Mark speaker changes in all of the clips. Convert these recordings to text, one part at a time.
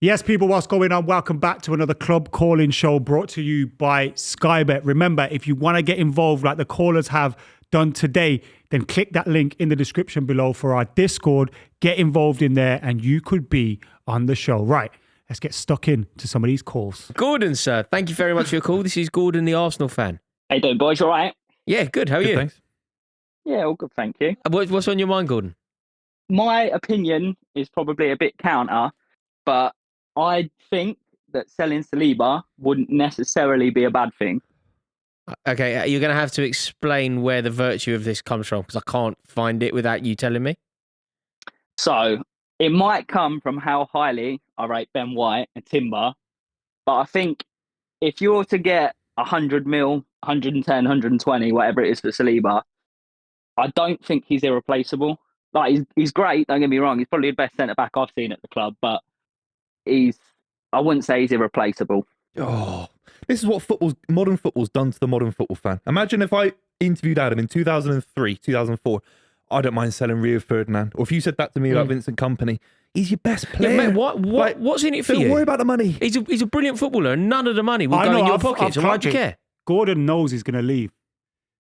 Speaker 1: Yes, people, what's going on? Welcome back to another club calling show brought to you by Skybet. Remember, if you want to get involved like the callers have done today, then click that link in the description below for our Discord. Get involved in there and you could be on the show. Right, let's get stuck in to some of these calls.
Speaker 2: Gordon, sir, thank you very much for your call. This is Gordon, the Arsenal fan.
Speaker 3: How you doing, boys? You all right?
Speaker 2: Yeah, good. How are you?
Speaker 4: Thanks.
Speaker 3: Yeah, all good, thank you.
Speaker 2: What's on your mind, Gordon?
Speaker 3: My opinion is probably a bit counter, but I think that selling Saliba wouldn't necessarily be a bad thing.
Speaker 2: Okay, you're going to have to explain where the virtue of this comes from because I can't find it without you telling me.
Speaker 3: So it might come from how highly I rate Ben White and Timber, but I think if you're to get 100 mil, 110, 120, whatever it is for Saliba, I don't think he's irreplaceable. Like he's great, don't get me wrong. He's probably the best centre-back I've seen at the club, but I wouldn't say he's irreplaceable.
Speaker 4: Oh, this is what modern football's done to the modern football fan. Imagine if I interviewed Adam in 2003, 2004. I don't mind selling Rio Ferdinand. Or if you said that to me about Vincent Kompany, he's your best player.
Speaker 2: Yeah, mate, what's in it for you?
Speaker 4: Don't worry about the money.
Speaker 2: He's a brilliant footballer and none of the money will go in your pocket. So why do you care?
Speaker 1: Gordon knows he's going to leave.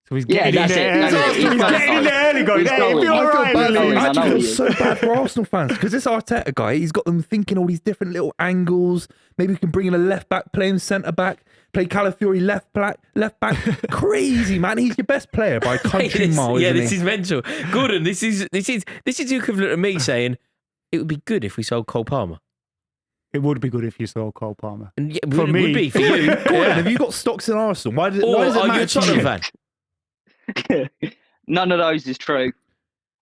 Speaker 1: So he's
Speaker 3: Yeah,
Speaker 1: getting in
Speaker 3: that's
Speaker 1: there.
Speaker 3: it.
Speaker 1: He's getting in there early going,
Speaker 3: He's
Speaker 1: hey,
Speaker 3: going.
Speaker 1: be all
Speaker 3: I feel
Speaker 1: right,
Speaker 3: bad for
Speaker 1: Lee.
Speaker 3: him.
Speaker 4: I
Speaker 3: I know
Speaker 4: actually
Speaker 3: he
Speaker 4: feel
Speaker 3: is.
Speaker 4: so bad for Arsenal fans because this Arteta guy, he's got them thinking all these different little angles. Maybe we can bring in a left back, play him centre back, play Calafiori left back. Crazy, man. He's your best player by a country mile.
Speaker 2: Yeah,
Speaker 4: isn't
Speaker 2: this
Speaker 4: he?
Speaker 2: is mental. Gordon, this is the equivalent of me saying it would be good if we sold Cole Palmer.
Speaker 1: It would be good if you sold Cole Palmer.
Speaker 2: And yeah,
Speaker 1: For
Speaker 2: it
Speaker 1: me.
Speaker 2: would be for you.
Speaker 4: Gordon,
Speaker 2: Yeah.
Speaker 4: have you got stocks in Arsenal? Why does
Speaker 2: Or
Speaker 4: it
Speaker 2: are you
Speaker 4: matter
Speaker 2: a
Speaker 4: to
Speaker 2: Tottenham
Speaker 4: you?
Speaker 2: fan?
Speaker 3: None of those is true.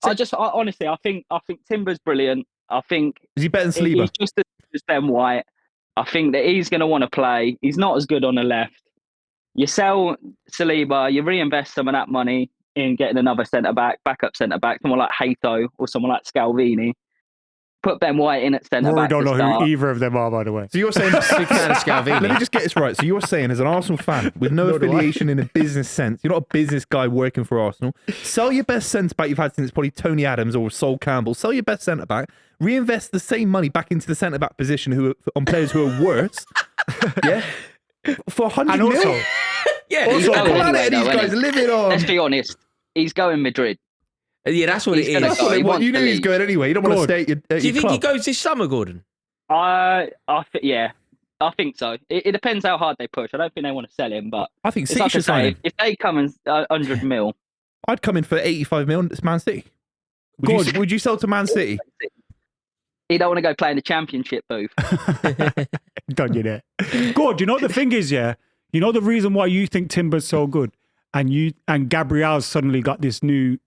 Speaker 2: So-
Speaker 3: Honestly, I think Timber's brilliant. I think
Speaker 4: Is he better than
Speaker 3: he's
Speaker 4: Saliba?
Speaker 3: just as Ben White. I think that he's going to want to play. He's not as good on the left. You sell Saliba, you reinvest some of that money in getting another backup centre back, someone like Hato or someone like Scalvini. Put Ben White in at centre
Speaker 1: Rory
Speaker 3: back.
Speaker 1: don't
Speaker 3: to
Speaker 1: know
Speaker 3: start.
Speaker 1: who either of them are, by the way.
Speaker 4: So you're saying,
Speaker 2: Big fan of Scalvini.
Speaker 4: let me just get this right. So you're saying, as an Arsenal fan with no
Speaker 1: Nor do I.
Speaker 4: affiliation in a business sense, you're not a business guy working for Arsenal. Sell your best centre back you've had since probably Tony Adams or Sol Campbell. Sell your best centre back. Reinvest the same money back into the centre back position on players who are worse. Yeah, for 100
Speaker 1: And also,
Speaker 4: mil.
Speaker 2: Yeah,
Speaker 3: He's
Speaker 4: Also,
Speaker 3: going
Speaker 4: planet
Speaker 3: anyway,
Speaker 4: these
Speaker 3: though,
Speaker 4: guys
Speaker 3: isn't
Speaker 4: living on.
Speaker 3: Let's be honest. He's going Madrid.
Speaker 2: that's what
Speaker 3: He's
Speaker 2: it
Speaker 3: gonna
Speaker 2: is.
Speaker 3: go. He
Speaker 4: What,
Speaker 3: wants
Speaker 4: you knew
Speaker 3: to
Speaker 4: he's
Speaker 3: leave.
Speaker 4: going anyway. You don't want to
Speaker 1: Good.
Speaker 4: stay at your
Speaker 2: Do you think
Speaker 4: club.
Speaker 2: he goes this summer, Gordon?
Speaker 3: Yeah, I think so. It depends how hard they push. I don't think they want to sell him, but
Speaker 4: I think
Speaker 3: it's
Speaker 4: City
Speaker 3: like I
Speaker 4: should sign
Speaker 3: say,
Speaker 4: him.
Speaker 3: if they come in 100 mil,
Speaker 4: I'd come in for 85 mil. It's Man City. Would you sell to Man City?
Speaker 3: he don't want to go play in the Championship booth.
Speaker 1: done you there. Good. You know what the thing is, yeah? You know the reason why you think Timber's so good and Gabriel's suddenly got this new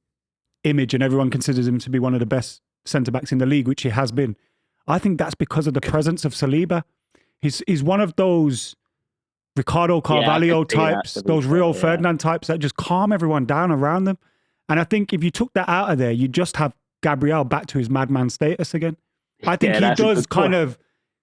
Speaker 1: image and everyone considers him to be one of the best centre-backs in the league, which he has been. I think that's because of the presence of Saliba. He's one of those Ricardo Carvalho
Speaker 3: could see that,
Speaker 1: types,
Speaker 3: to be
Speaker 1: those
Speaker 3: fair,
Speaker 1: Rio
Speaker 3: yeah.
Speaker 1: Ferdinand types that just calm everyone down around them. And I think if you took that out of there, you just have Gabriel back to his madman status again. I think
Speaker 3: Yeah,
Speaker 1: he
Speaker 3: that's a
Speaker 1: does
Speaker 3: good
Speaker 1: kind
Speaker 3: point.
Speaker 1: of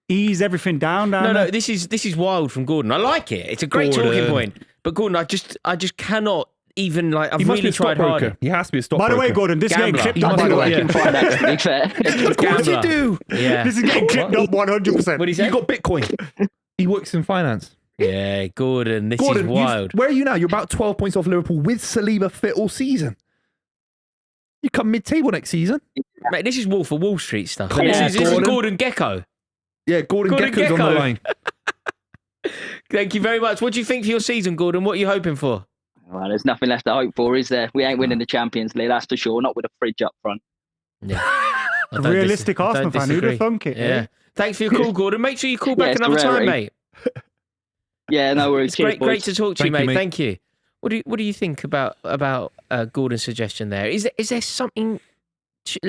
Speaker 1: ease everything down
Speaker 2: No,
Speaker 1: there.
Speaker 2: this is wild from Gordon. I like it. It's a great
Speaker 4: Gordon.
Speaker 2: talking point. But Gordon, I just cannot even I've
Speaker 4: He must be
Speaker 2: really
Speaker 4: a
Speaker 2: tried
Speaker 4: stockbroker.
Speaker 2: hard.
Speaker 4: He has to be a
Speaker 1: By
Speaker 4: stockbroker.
Speaker 1: the way, Gordon, this is getting
Speaker 2: Gambler.
Speaker 1: clipped
Speaker 2: He
Speaker 1: up,
Speaker 2: must
Speaker 1: by
Speaker 2: be
Speaker 1: the
Speaker 3: Work
Speaker 1: way.
Speaker 3: in finance, to be fair.
Speaker 4: Of course you
Speaker 2: Gambler.
Speaker 4: do.
Speaker 2: Yeah.
Speaker 1: This is getting clipped up 100%.
Speaker 2: What do you say?
Speaker 4: You got Bitcoin. He works in finance.
Speaker 2: Yeah, Gordon, this
Speaker 4: Gordon,
Speaker 2: is wild.
Speaker 4: where are you now? You're about 12 points off Liverpool with Saliba fit all season. You come mid-table next season.
Speaker 2: Mate, this is Wolf of Wall Street stuff.
Speaker 4: Come
Speaker 2: This
Speaker 4: on,
Speaker 2: is
Speaker 4: Gordon.
Speaker 2: Gordon Gecko.
Speaker 4: Yeah, Gordon
Speaker 2: Gordon
Speaker 4: Gecko's on the
Speaker 2: Gecko.
Speaker 4: line.
Speaker 2: Thank you very much. What do you think for your season, Gordon? What are you hoping for?
Speaker 3: Well, there's nothing left to hope for, is there? We ain't winning the Champions League, that's for sure. Not with a fridge up front.
Speaker 2: Yeah.
Speaker 1: A realistic Arsenal fan. Who'd have thunk it?
Speaker 2: Yeah.
Speaker 1: eh?
Speaker 2: Thanks for your call, Gordon. Make sure you call back
Speaker 3: it's a
Speaker 2: another time,
Speaker 3: rarity.
Speaker 2: mate.
Speaker 3: Yeah, no worries.
Speaker 2: It's
Speaker 3: Cheers,
Speaker 2: great
Speaker 3: boys.
Speaker 2: to talk to you,
Speaker 4: Thank you,
Speaker 2: mate.
Speaker 4: mate.
Speaker 2: Thank you. What do you think about Gordon's suggestion there? Is there something? Should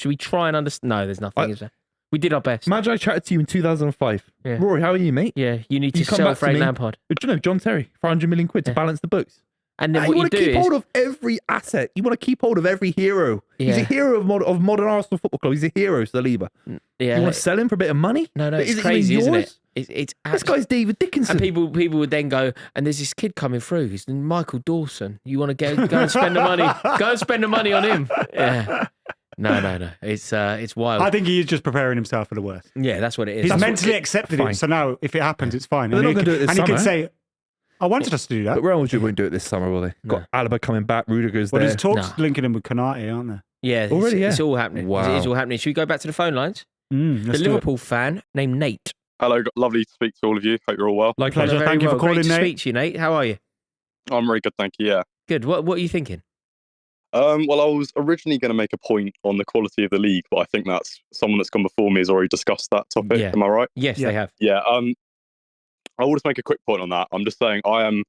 Speaker 2: we try and understand? No, there's nothing. Is there? We did our best.
Speaker 4: Imagine I chatted to you in 2005.
Speaker 2: Yeah.
Speaker 4: Rory, how are you, mate?
Speaker 2: Yeah, you need to
Speaker 4: You come
Speaker 2: sell
Speaker 4: back to
Speaker 2: Frank
Speaker 4: me.
Speaker 2: Lampard,
Speaker 4: Do you know John Terry for 100 million quid to
Speaker 2: Yeah.
Speaker 4: balance the books?
Speaker 2: and then
Speaker 4: You
Speaker 2: what you
Speaker 4: want to
Speaker 2: do
Speaker 4: keep
Speaker 2: is
Speaker 4: hold of every asset. You want to keep hold of every hero. He's
Speaker 2: Yeah.
Speaker 4: a hero of modern Arsenal Football Club. He's a hero, Saliba.
Speaker 2: yeah.
Speaker 4: You want to sell him for a bit of money?
Speaker 2: No,
Speaker 4: But
Speaker 2: it's
Speaker 4: is it
Speaker 2: crazy,
Speaker 4: even
Speaker 2: isn't it?
Speaker 4: yours?
Speaker 2: It's
Speaker 4: This guy's David Dickinson.
Speaker 2: And people would then go, and there's this kid coming through. He's Michael Dawson. You want to go and spend the money? Go and spend the money on him. Yeah. No. It's wild.
Speaker 1: I think he is just preparing himself for the worst.
Speaker 2: Yeah, that's what it is.
Speaker 1: He's
Speaker 2: That's
Speaker 1: mentally
Speaker 2: what,
Speaker 1: accepted
Speaker 4: fine.
Speaker 1: it. So now, if it happens, it's fine.
Speaker 4: But they're
Speaker 1: And
Speaker 4: not gonna do it this
Speaker 1: he can
Speaker 4: summer.
Speaker 1: say, I wanted us to do that.
Speaker 4: But Real Madrid won't do it this summer, will they?
Speaker 2: No.
Speaker 4: Got Alaba coming back, Rudiger's
Speaker 1: Well,
Speaker 4: there.
Speaker 1: there's talks
Speaker 2: Nah.
Speaker 1: linking him with Konate, aren't there?
Speaker 2: yeah,
Speaker 4: Already,
Speaker 2: it's
Speaker 4: yeah.
Speaker 2: all happening.
Speaker 4: Wow.
Speaker 2: It's all happening. Should we go back to the phone lines? The
Speaker 1: Let's do it.
Speaker 2: Liverpool fan named Nate.
Speaker 5: Hello, lovely to speak to all of you. Hope you're all well.
Speaker 4: Likewise.
Speaker 1: Pleasure.
Speaker 2: Very
Speaker 1: Thank you for
Speaker 2: well. Great
Speaker 1: calling,
Speaker 2: to
Speaker 1: Nate.
Speaker 2: speak to you, Nate. How are you?
Speaker 5: I'm very good, thank you. Yeah.
Speaker 2: Good. What are you thinking?
Speaker 5: Well, I was originally going to make a point on the quality of the league, but I think that's someone that's gone before me has already discussed that topic.
Speaker 2: Yeah.
Speaker 5: Am I right?
Speaker 2: Yes,
Speaker 1: Yeah.
Speaker 2: they have.
Speaker 5: Yeah. I will just make a quick point on that. I'm just saying I am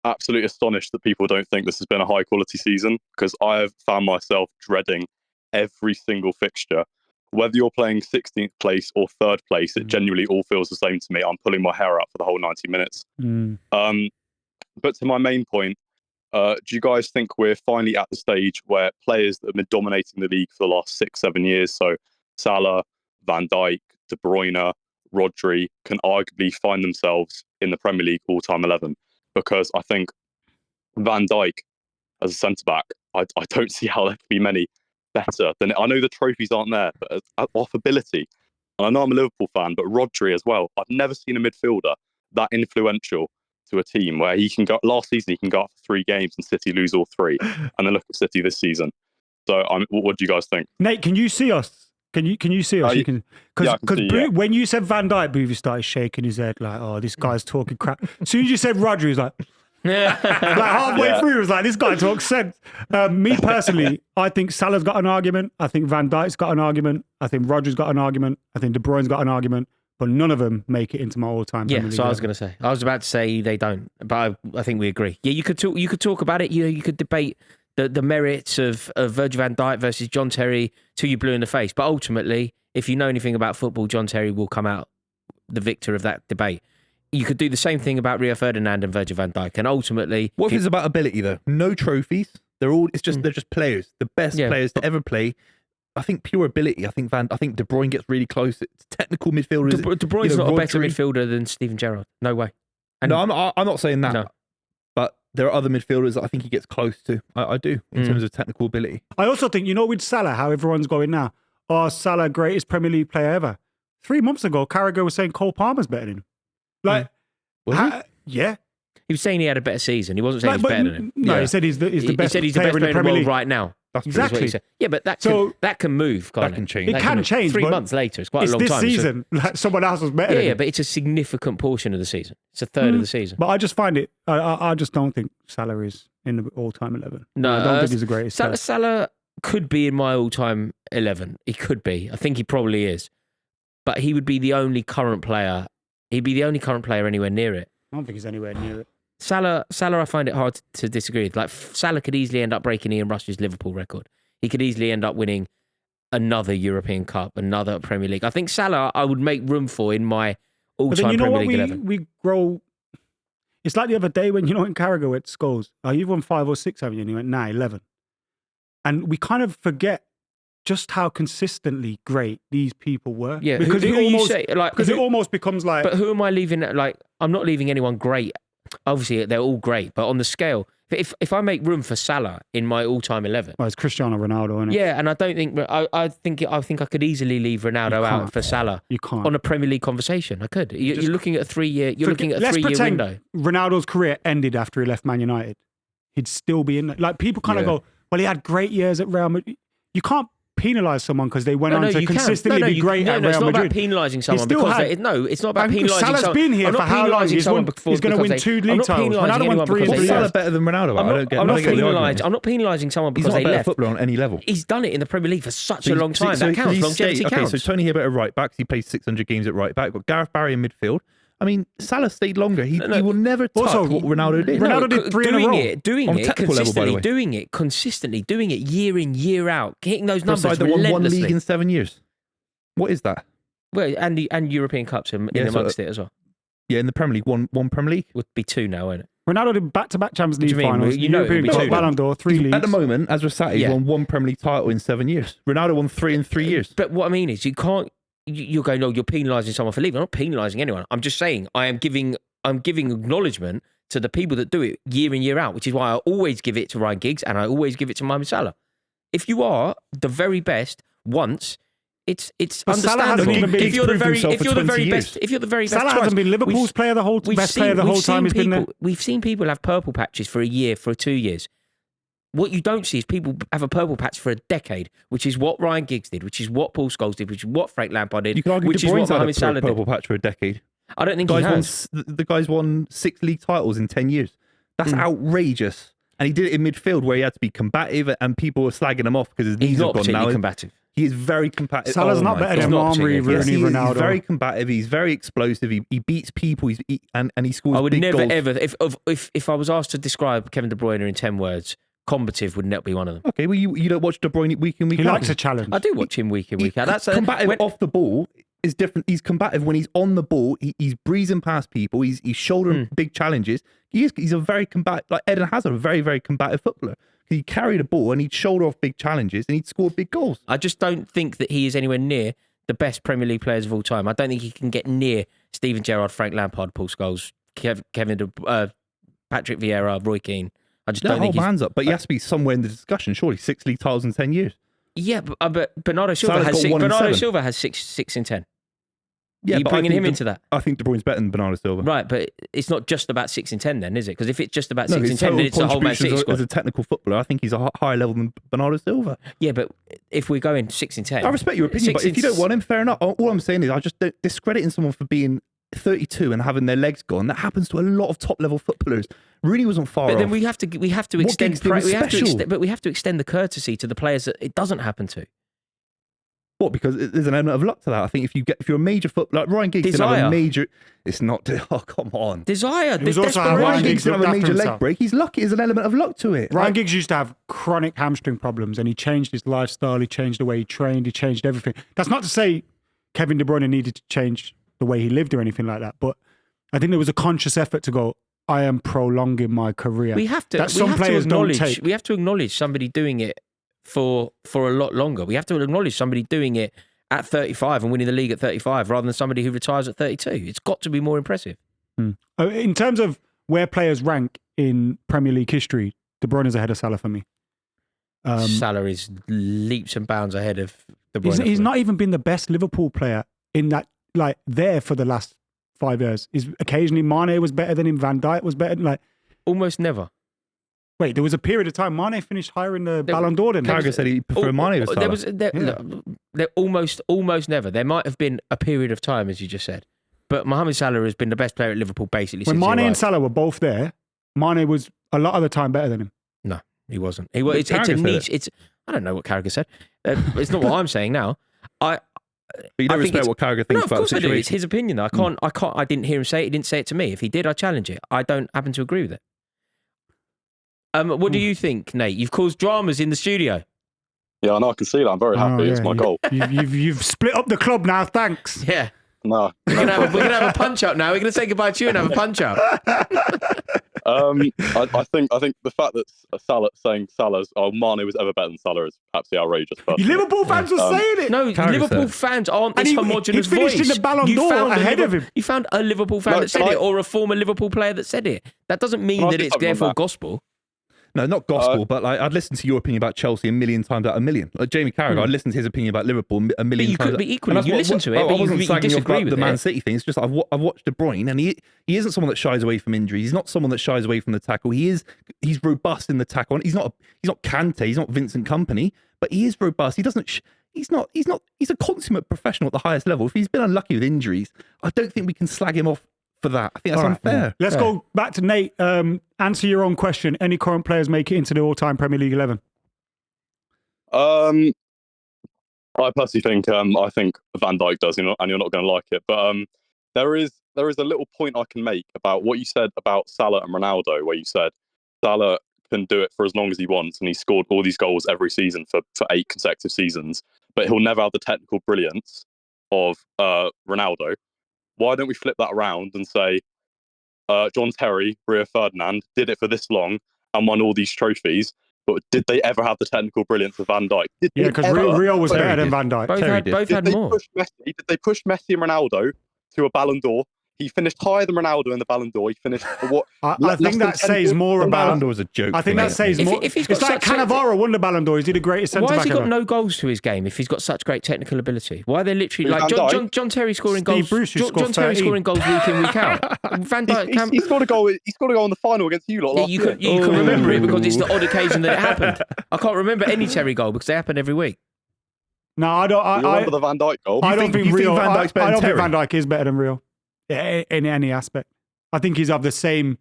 Speaker 5: absolutely astonished that people don't think this has been a high quality season, because I have found myself dreading every single fixture. Whether you're playing 16th place or 3rd place, it genuinely all feels the same to me. I'm pulling my hair out for the whole 90 minutes. But to my main point, do you guys think we're finally at the stage where players that have been dominating the league for the last 6-7 years, so Salah, Van Dijk, De Bruyne, Rodri, can arguably find themselves in the Premier League all-time 11? Because I think Van Dijk as a centre-back, I don't see how there could be many better than it. I know the trophies aren't there, but off ability, and I know I'm a Liverpool fan, but Rodri as well. I've never seen a midfielder that influential to a team where he can go. Last season, he can go up for 3 games and City lose all 3, and then look at City this season. So, what do you guys think?
Speaker 1: Nate, can you see us? Can you see us?
Speaker 5: Yeah, I can see you, yeah.
Speaker 1: When you said Van Dijk, Buvey started shaking his head like, "Oh, this guy's talking crap." As soon as you said Rodri, he was like, like halfway
Speaker 5: Yeah.
Speaker 1: through, he was like, "This guy talks sense." Me personally, I think Salah's got an argument. I think Van Dijk's got an argument. I think Rodri's got an argument. I think De Bruyne's got an argument. But none of them make it into my all-time.
Speaker 2: Yeah,
Speaker 1: Premier
Speaker 2: so
Speaker 1: League
Speaker 2: I was
Speaker 1: level.
Speaker 2: going to say. I was about to say they don't, but I think we agree. Yeah, you could talk about it. You could debate the merits of Virgil van Dijk versus John Terry till you blue in the face. But ultimately, if you know anything about football, John Terry will come out the victor of that debate. You could do the same thing about Rio Ferdinand and Virgil van Dijk, and ultimately,
Speaker 4: What if it's about ability though? No trophies. They're just players. The best
Speaker 2: Yeah.
Speaker 4: players to ever play. I think pure ability. I think De Bruyne gets really close. It's technical midfielders.
Speaker 2: De Bruyne's not a better
Speaker 4: Rodri.
Speaker 2: midfielder than Steven Gerrard. No way. And
Speaker 4: No, I'm not saying that.
Speaker 2: No.
Speaker 4: But there are other midfielders that I think he gets close to. I do in terms of technical ability.
Speaker 1: I also think, with Salah, how everyone's going now. Oh, Salah, greatest Premier League player ever. 3 months ago, Carragher was saying Cole Palmer's better than him. Like,
Speaker 4: Was he?
Speaker 1: yeah.
Speaker 2: he was saying he had a better season. He wasn't saying
Speaker 1: Like,
Speaker 2: he's
Speaker 1: but
Speaker 2: better than him.
Speaker 1: No,
Speaker 2: Yeah.
Speaker 1: he said he's the
Speaker 2: He
Speaker 1: best
Speaker 2: said he's the
Speaker 1: player
Speaker 2: best
Speaker 1: in
Speaker 2: player
Speaker 1: the
Speaker 2: in the
Speaker 1: Premier
Speaker 2: world
Speaker 1: League.
Speaker 2: right now.
Speaker 4: That's
Speaker 2: Is what he
Speaker 1: Exactly.
Speaker 2: said. Yeah, but that
Speaker 1: So-
Speaker 2: can move, can't
Speaker 4: That can
Speaker 2: it?
Speaker 4: change.
Speaker 1: It can
Speaker 2: move.
Speaker 1: change,
Speaker 2: 3
Speaker 1: but
Speaker 2: months later, it's quite
Speaker 1: It's
Speaker 2: a long
Speaker 1: this
Speaker 2: time. So-
Speaker 1: season. Like, someone else was better.
Speaker 2: yeah,
Speaker 1: than him.
Speaker 2: but it's a significant portion of the season. It's a third of the season.
Speaker 1: But I just find it. I just don't think Salah is in the all-time 11.
Speaker 2: No,
Speaker 1: I don't think he's the greatest. player.
Speaker 2: Salah could be in my all-time 11. He could be. I think he probably is. But he would be the only current player. He'd be the only current player anywhere near it.
Speaker 1: I don't think he's anywhere near it.
Speaker 2: Salah, I find it hard to disagree with. Like, Salah could easily end up breaking Ian Rush's Liverpool record. He could easily end up winning another European Cup, another Premier League. I think Salah, I would make room for in my
Speaker 1: But then
Speaker 2: all-time
Speaker 1: you know
Speaker 2: Premier
Speaker 1: what?
Speaker 2: League 11.
Speaker 1: We grow. It's like the other day when in Carragher went scores. Oh, you've won 5 or 6, haven't you? And he went, nah, 11. And we kind of forget just how consistently great these people were.
Speaker 2: Yeah,
Speaker 1: because
Speaker 2: who
Speaker 1: it
Speaker 2: you
Speaker 1: almost
Speaker 2: say, like,
Speaker 1: because
Speaker 2: who-
Speaker 1: it almost becomes like.
Speaker 2: But who am I leaving? Like, I'm not leaving anyone great. Obviously, they're all great, but on the scale, if I make room for Salah in my all-time 11,
Speaker 1: Well, it's Cristiano Ronaldo, isn't it?
Speaker 2: yeah, and I don't think I think I could easily leave Ronaldo
Speaker 1: You
Speaker 2: out
Speaker 1: can't.
Speaker 2: for Salah
Speaker 1: You can't.
Speaker 2: on a Premier League conversation. I could. You're looking at a 3-year. You're looking at a
Speaker 1: Let's
Speaker 2: 3-year
Speaker 1: pretend
Speaker 2: window.
Speaker 1: Ronaldo's career ended after he left Man United. He'd still be in there. Like, people kind of go, well, he had great years at Real Madrid. You can't penalise someone because they went on to
Speaker 2: you can.
Speaker 1: consistently be great at
Speaker 2: no, it's
Speaker 1: Real
Speaker 2: not
Speaker 1: Madrid.
Speaker 2: about penalising someone
Speaker 1: still
Speaker 2: because
Speaker 1: had-
Speaker 2: it's not about
Speaker 1: And
Speaker 2: penalising
Speaker 1: Salah's
Speaker 2: someone.
Speaker 1: been here
Speaker 2: I'm
Speaker 1: for
Speaker 2: not
Speaker 1: how long?
Speaker 2: penalising
Speaker 1: He's
Speaker 2: someone
Speaker 1: won-
Speaker 2: before
Speaker 1: he's gonna
Speaker 2: because
Speaker 1: win 2 league titles.
Speaker 2: I'm not
Speaker 1: Ronaldo
Speaker 2: penalising
Speaker 1: won
Speaker 2: anyone
Speaker 1: 3
Speaker 2: because
Speaker 1: in
Speaker 2: they
Speaker 1: 3
Speaker 4: Salah
Speaker 1: years.
Speaker 4: better than Ronaldo?
Speaker 2: I'm not
Speaker 4: penalising.
Speaker 2: I'm not penalising someone
Speaker 4: He's
Speaker 2: because
Speaker 4: not a
Speaker 2: they
Speaker 4: better
Speaker 2: left.
Speaker 4: footballer on any level.
Speaker 2: He's done it in the Premier League for such a long time. That counts.
Speaker 4: he
Speaker 2: Longevity
Speaker 4: stayed-
Speaker 2: counts.
Speaker 4: Okay, so Tony Hibbert at right back. He plays 600 games at right back. Got Gareth Barry in midfield. I mean, Salah stayed longer. He will never touch
Speaker 1: Also,
Speaker 4: what Ronaldo did.
Speaker 1: Ronaldo did 3 in a row.
Speaker 2: Doing
Speaker 4: On
Speaker 2: it
Speaker 4: technical level, by the
Speaker 2: consistently,
Speaker 4: way.
Speaker 2: doing it consistently, doing it year in, year out, hitting those
Speaker 4: For a
Speaker 2: numbers
Speaker 4: side that won 1
Speaker 2: relentlessly.
Speaker 4: league in 7 years. What is that?
Speaker 2: Well, and European Cups in
Speaker 4: Yeah, so-
Speaker 2: amongst it as well.
Speaker 4: Yeah, in the Premier League, one Premier League.
Speaker 2: Would be 2 now, won't it?
Speaker 1: Ronaldo did back-to-back Champions
Speaker 2: What do
Speaker 1: League
Speaker 2: you mean?
Speaker 1: finals,
Speaker 2: You know it will
Speaker 1: European
Speaker 2: be
Speaker 1: Cup,
Speaker 2: 2.
Speaker 1: Ballon d'Or, 3 leagues.
Speaker 4: At the moment, as we're sat here,
Speaker 2: Yeah.
Speaker 4: he's won 1 Premier League title in 7 years. Ronaldo won 3 in 3 years.
Speaker 2: But what I mean is, you can't. You're going, no, you're penalising someone for leaving. I'm not penalising anyone. I'm just saying I'm giving acknowledgement to the people that do it year in, year out, which is why I always give it to Ryan Giggs and I always give it to Mohamed Salah. If you are the very best once, it's
Speaker 1: But Salah hasn't
Speaker 2: understandable.
Speaker 1: even been
Speaker 2: If you're the
Speaker 4: proved
Speaker 2: very
Speaker 4: himself
Speaker 2: if
Speaker 4: for
Speaker 2: you're the
Speaker 4: 20
Speaker 2: very
Speaker 4: years.
Speaker 2: best, if you're the very best,
Speaker 1: Salah
Speaker 2: twice,
Speaker 1: hasn't been Liverpool's player the whole best player the whole time he's been there.
Speaker 2: We've seen people have purple patches for a year, for 2 years. What you don't see is people have a purple patch for a decade, which is what Ryan Giggs did, which is what Paul Scholes did, which is what Frank Lampard did,
Speaker 4: You can argue
Speaker 2: which
Speaker 4: De
Speaker 2: is what
Speaker 4: Bruyne's had
Speaker 2: Mohamed Salah
Speaker 4: a
Speaker 2: did.
Speaker 4: purple patch for a decade.
Speaker 2: I don't think he has.
Speaker 4: The guy's won 6 league titles in 10 years. That's outrageous. And he did it in midfield where he had to be combative and people were slagging him off because his knees
Speaker 2: He's
Speaker 4: have
Speaker 2: not
Speaker 4: gone
Speaker 2: particularly
Speaker 4: now.
Speaker 2: combative.
Speaker 4: He is very combative.
Speaker 1: Salah's not
Speaker 4: my
Speaker 1: better
Speaker 4: God.
Speaker 1: than
Speaker 2: not
Speaker 1: Henry,
Speaker 2: particularly.
Speaker 4: Yes,
Speaker 1: Rooney,
Speaker 4: he is.
Speaker 1: Ronaldo.
Speaker 4: He's very combative. He's very explosive. He beats people. And he scores
Speaker 2: I would
Speaker 4: big
Speaker 2: never
Speaker 4: goals.
Speaker 2: ever, if I was asked to describe Kevin De Bruyne in 10 words, combative would not be one of them.
Speaker 4: Okay, well, you don't watch De Bruyne week in, week
Speaker 1: He
Speaker 4: out.
Speaker 1: likes a challenge.
Speaker 2: I do watch him week in, week out. That's
Speaker 4: combative off the ball is different. He's combative when he's on the ball. He's breezing past people. He's shouldering big challenges. He's a very combative, like Eden Hazard, a very, very combative footballer. He carried a ball and he'd shoulder off big challenges and he'd score big goals.
Speaker 2: I just don't think that he is anywhere near the best Premier League players of all time. I don't think he can get near Steven Gerrard, Frank Lampard, Paul Scholes, Patrick Vieira, Roy Keane. I just don't think
Speaker 4: hold
Speaker 2: he's...
Speaker 4: my hands up, but he has to be somewhere in the discussion. Surely 6 league titles in 10 years.
Speaker 2: Yeah, but Bernardo Silva
Speaker 4: Salah's
Speaker 2: has
Speaker 4: got
Speaker 2: six.
Speaker 4: 1 in
Speaker 2: Bernardo
Speaker 4: 7.
Speaker 2: Silva has six in 10.
Speaker 4: Yeah,
Speaker 2: You're
Speaker 4: but I
Speaker 2: bringing
Speaker 4: think
Speaker 2: him into that.
Speaker 4: I think De Bruyne's better than Bernardo Silva.
Speaker 2: Right, but it's not just about 6 in 10 then, is it? Because if it's just about
Speaker 4: No,
Speaker 2: 6 in
Speaker 4: his
Speaker 2: 10, then
Speaker 4: total
Speaker 2: it's the whole Man City
Speaker 4: contributions
Speaker 2: squad.
Speaker 4: as a technical footballer, I think he's a higher level than Bernardo Silva.
Speaker 2: Yeah, but if we're going 6 in 10...
Speaker 4: I respect your opinion, but if you don't want him, fair enough. All I'm saying is I just don't discrediting someone for being 32 and having their legs gone. That happens to a lot of top level footballers. Rooney wasn't far
Speaker 2: But
Speaker 4: off.
Speaker 2: then we have to
Speaker 4: What
Speaker 2: extend...
Speaker 4: Giggs did was special.
Speaker 2: But we have to extend the courtesy to the players that it doesn't happen to.
Speaker 4: What? Because there's an element of luck to that. I think if you're a major footballer, like Ryan Giggs didn't have
Speaker 2: Desire.
Speaker 4: a major. It's not. Oh, come on.
Speaker 2: Desire,
Speaker 1: was also how
Speaker 2: desperation.
Speaker 1: Ryan
Speaker 4: Ryan
Speaker 1: Giggs
Speaker 4: Giggs didn't have a
Speaker 1: looked
Speaker 4: major
Speaker 1: after
Speaker 4: leg
Speaker 1: himself.
Speaker 4: break. He's lucky. There's an element of luck to it.
Speaker 1: Ryan Giggs used to have chronic hamstring problems and he changed his lifestyle, he changed the way he trained, he changed everything. That's not to say Kevin De Bruyne needed to change the way he lived or anything like that, but I think there was a conscious effort to go, I am prolonging my career.
Speaker 2: We have to.
Speaker 1: That some players don't take.
Speaker 2: We have to acknowledge somebody doing it for a lot longer. We have to acknowledge somebody doing it at 35 and winning the league at 35 rather than somebody who retires at 32. It's got to be more impressive.
Speaker 1: In terms of where players rank in Premier League history, De Bruyne is ahead of Salah for me.
Speaker 2: Salah is leaps and bounds ahead of De Bruyne.
Speaker 1: He's not even been the best Liverpool player in that, like, there for the last 5 years. Occasionally Mane was better than him, Van Dijk was better than, like...
Speaker 2: Almost never.
Speaker 1: Wait, there was a period of time Mane finished higher in the Ballon d'Or than him.
Speaker 4: Carragher said he preferred Mane over Salah.
Speaker 2: There almost never. There might have been a period of time, as you just said. But Mohamed Salah has been the best player at Liverpool basically
Speaker 1: When
Speaker 2: since he
Speaker 1: Mane and
Speaker 2: arrived.
Speaker 1: Salah were both there, Mane was a lot of the time better than him.
Speaker 2: No, he wasn't. It's a
Speaker 4: Carragher
Speaker 2: niche.
Speaker 4: said
Speaker 2: I don't know what Carragher said. It's not what I'm saying now.
Speaker 4: But you don't
Speaker 2: I think
Speaker 4: respect what Carragher
Speaker 2: No,
Speaker 4: thinks
Speaker 2: of
Speaker 4: about
Speaker 2: course
Speaker 4: the
Speaker 2: I do. It's
Speaker 4: situation.
Speaker 2: his opinion. Though. I can't. I didn't hear him say it. He didn't say it to me. If he did, I challenge it. I don't happen to agree with it. What do you think, Nate? You've caused dramas in the studio.
Speaker 5: Yeah, I know. I can see that. I'm very happy. It's my goal.
Speaker 1: You've split up the club now, thanks.
Speaker 2: Yeah.
Speaker 5: No.
Speaker 2: We're gonna have a punch up now. We're gonna say goodbye to you and have a punch up.
Speaker 5: I think the fact that Salah's Mane was ever better than Salah is absolutely outrageous. personally.
Speaker 1: Liverpool fans were saying it.
Speaker 2: No,
Speaker 4: Carragher
Speaker 2: Liverpool
Speaker 4: said.
Speaker 2: fans aren't
Speaker 1: And
Speaker 2: this
Speaker 1: he
Speaker 2: homogenous
Speaker 1: finished
Speaker 2: voice.
Speaker 1: in the Ballon
Speaker 2: You
Speaker 1: d'Or
Speaker 2: found a
Speaker 1: ahead of him.
Speaker 2: You found a Liverpool fan
Speaker 5: No,
Speaker 2: that said
Speaker 5: can I-
Speaker 2: it, or a former Liverpool player that said it. That doesn't mean
Speaker 5: Can I
Speaker 2: that
Speaker 5: say
Speaker 2: it's
Speaker 5: something on
Speaker 2: therefore
Speaker 5: that?
Speaker 2: gospel.
Speaker 4: No, not gospel, but like I'd listen to your opinion about Chelsea a million times out of a million. Like Jamie Carragher, I'd listen to his opinion about Liverpool a million
Speaker 2: you
Speaker 4: times.
Speaker 2: could be equally-
Speaker 4: And that's
Speaker 2: you listen to it,
Speaker 4: I
Speaker 2: but you
Speaker 4: wasn't slagging off
Speaker 2: disagree
Speaker 4: about
Speaker 2: with
Speaker 4: the Man
Speaker 2: it.
Speaker 4: City thing. It's just I've watched De Bruyne, and he isn't someone that shies away from injury. He's not someone that shies away from the tackle. He's robust in the tackle. He's not Kante. He's not Vincent Kompany, but he is robust. He doesn't. He's a consummate professional at the highest level. If he's been unlucky with injuries, I don't think we can slag him off for that. I think that's
Speaker 1: All right.
Speaker 4: unfair.
Speaker 1: Let's go back to Nate. Answer your own question. Any current players make it into the all-time Premier League 11?
Speaker 5: I personally think I think Van Dijk does, and you're not going to like it. But there is a little point I can make about what you said about Salah and Ronaldo, where you said Salah can do it for as long as he wants, and he scored all these goals every season for 8 consecutive seasons, but he'll never have the technical brilliance of Ronaldo. Why don't we flip that around and say John Terry, Rio Ferdinand did it for this long and won all these trophies, but did they ever have the technical brilliance of Van Dijk?
Speaker 1: Yeah, because Rio was better than Van Dijk.
Speaker 2: Both
Speaker 4: Terry
Speaker 2: had
Speaker 4: did.
Speaker 2: both had
Speaker 5: Did
Speaker 2: more.
Speaker 5: they push Messi and Ronaldo to a Ballon d'Or? He finished higher than Ronaldo in the Ballon d'Or. He finished what?
Speaker 1: I think that says more
Speaker 4: The Ballon
Speaker 1: about.
Speaker 4: d'Or was a joke.
Speaker 1: I think that says more.
Speaker 2: If he's
Speaker 1: It's
Speaker 2: got
Speaker 1: like
Speaker 2: such a-
Speaker 1: Cannavaro won the Ballon d'Or. Is he the greatest centre
Speaker 2: Why
Speaker 1: back
Speaker 2: has he got
Speaker 1: ever?
Speaker 2: no goals to his game if he's got such great technical ability? Why are they literally
Speaker 5: Van
Speaker 2: like
Speaker 5: Dijk?
Speaker 2: John Terry scoring
Speaker 1: Steve
Speaker 2: goals?
Speaker 1: Bruce, who
Speaker 2: John
Speaker 1: scored
Speaker 2: Terry
Speaker 1: 13.
Speaker 2: scoring goals week in week out. Van Dijk.
Speaker 5: He scored a goal. He scored a goal in the final against you lot
Speaker 2: Yeah,
Speaker 5: last
Speaker 2: you
Speaker 5: year.
Speaker 2: can remember it because it's the odd occasion that it happened. I can't remember any Terry goal because they happen every week.
Speaker 1: No, I don't.
Speaker 5: You remember the Van Dijk goal?
Speaker 1: I don't think
Speaker 4: you
Speaker 1: Rio.
Speaker 4: think Van Dijk's better
Speaker 1: I
Speaker 4: than
Speaker 1: don't think
Speaker 4: Terry?
Speaker 1: Van Dijk is better than Rio. In any aspect, I think he's of the same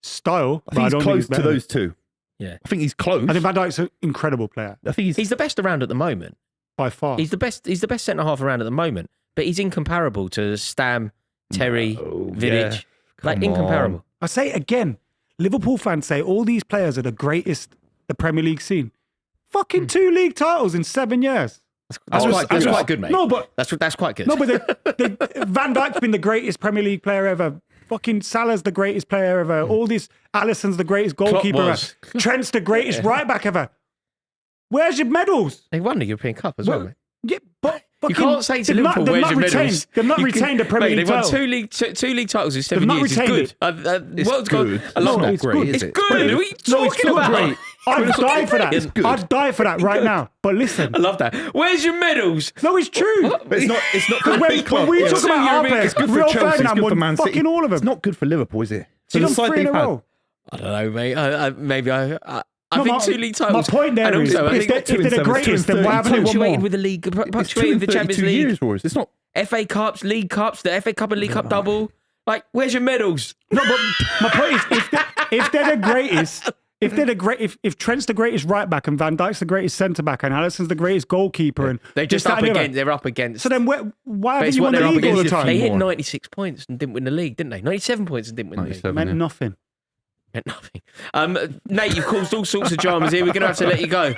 Speaker 1: style.
Speaker 4: I
Speaker 1: but
Speaker 4: think he's
Speaker 1: don't
Speaker 4: close
Speaker 1: think
Speaker 4: to
Speaker 1: better.
Speaker 4: those two.
Speaker 2: Yeah.
Speaker 4: I think he's close.
Speaker 1: I think Van Dijk's an incredible player
Speaker 4: I think
Speaker 2: He's the best around at the moment.
Speaker 1: by far.
Speaker 2: He's the best centre half around at the moment. But he's incomparable to Stam, Terry,
Speaker 4: No,
Speaker 2: Vidic.
Speaker 4: yeah.
Speaker 2: Like
Speaker 4: Come
Speaker 2: incomparable.
Speaker 1: I say it again, Liverpool fans say all these players are the greatest the Premier League seen. Fucking 2 league titles in 7 years.
Speaker 2: That's quite good, mate.
Speaker 1: No, but
Speaker 2: That's quite good.
Speaker 1: no, but Van Dijk's been the greatest Premier League player ever. Fucking Salah's the greatest player ever. All this, Alisson's the greatest goalkeeper
Speaker 2: was.
Speaker 1: ever. Trent's the greatest right back ever. Where's your medals?
Speaker 2: They won the European Cup as well, mate.
Speaker 1: Yeah, but
Speaker 2: You
Speaker 1: fucking-
Speaker 2: can't say to
Speaker 1: they've
Speaker 2: Liverpool,
Speaker 1: they've
Speaker 2: where's your
Speaker 1: retained,
Speaker 2: medals?
Speaker 1: They've not
Speaker 2: You
Speaker 1: retained a Premier
Speaker 2: mate,
Speaker 1: League
Speaker 2: they've won
Speaker 1: title.
Speaker 2: two league titles in 7
Speaker 1: not
Speaker 2: years. It's
Speaker 1: retained
Speaker 2: good.
Speaker 4: It's
Speaker 2: World's
Speaker 4: good.
Speaker 2: I love
Speaker 4: It's not
Speaker 2: that.
Speaker 1: It's
Speaker 4: great,
Speaker 1: good.
Speaker 4: is
Speaker 2: It's
Speaker 4: it?
Speaker 2: good. What are you
Speaker 1: No, it's
Speaker 2: talking
Speaker 1: not
Speaker 2: about?
Speaker 1: great. I'd die for that.
Speaker 4: It's good.
Speaker 1: I'd die for that right now. But listen,
Speaker 2: I love that. Where's your medals?
Speaker 1: no, it's true.
Speaker 4: But it's not. It's not for a
Speaker 1: When,
Speaker 4: big club.
Speaker 1: when we
Speaker 4: Yeah.
Speaker 1: talk about our players,
Speaker 4: It's good for
Speaker 1: Rio
Speaker 4: Chelsea. It's
Speaker 1: Ferdinand
Speaker 4: good for
Speaker 1: won
Speaker 4: Man City.
Speaker 1: fucking all of them.
Speaker 4: It's not good for Liverpool, is it?
Speaker 1: See
Speaker 4: For
Speaker 1: them 3 in a row.
Speaker 2: I don't know, mate. I
Speaker 1: No,
Speaker 2: think
Speaker 1: my-
Speaker 2: 2 league
Speaker 1: My
Speaker 2: titles.
Speaker 1: point there
Speaker 2: and
Speaker 1: is,
Speaker 2: also, I
Speaker 1: if
Speaker 2: think
Speaker 1: they're the
Speaker 4: 2 and
Speaker 1: greatest, then why haven't they won
Speaker 2: punctuated
Speaker 1: more?
Speaker 2: with the league,
Speaker 4: It's
Speaker 2: punctuated with the Champions
Speaker 4: 232
Speaker 2: League,
Speaker 4: years, Rory. It's not.
Speaker 2: FA Cups, League Cups, the FA Cup and League Cup double. Like, where's your medals?
Speaker 1: No, but my point is, if they're the greatest, if Trent's the greatest right back and Van Dijk's the greatest centre back and Alisson's the greatest goalkeeper and
Speaker 2: They're just
Speaker 1: this, that,
Speaker 2: up
Speaker 1: and the other.
Speaker 2: against. They're up against.
Speaker 1: So then why
Speaker 2: But
Speaker 1: haven't
Speaker 2: it's
Speaker 1: you
Speaker 2: what
Speaker 1: won the
Speaker 2: they're up
Speaker 1: league all the
Speaker 2: against.
Speaker 1: time?
Speaker 2: They hit
Speaker 4: more.
Speaker 2: 96 points and didn't win the league, didn't they? 97 points and didn't win the league.
Speaker 4: 97,
Speaker 1: Meant
Speaker 4: yeah.
Speaker 1: nothing.
Speaker 2: Meant nothing. Nate, you've caused all sorts of dramas here. We're going to have to let you go.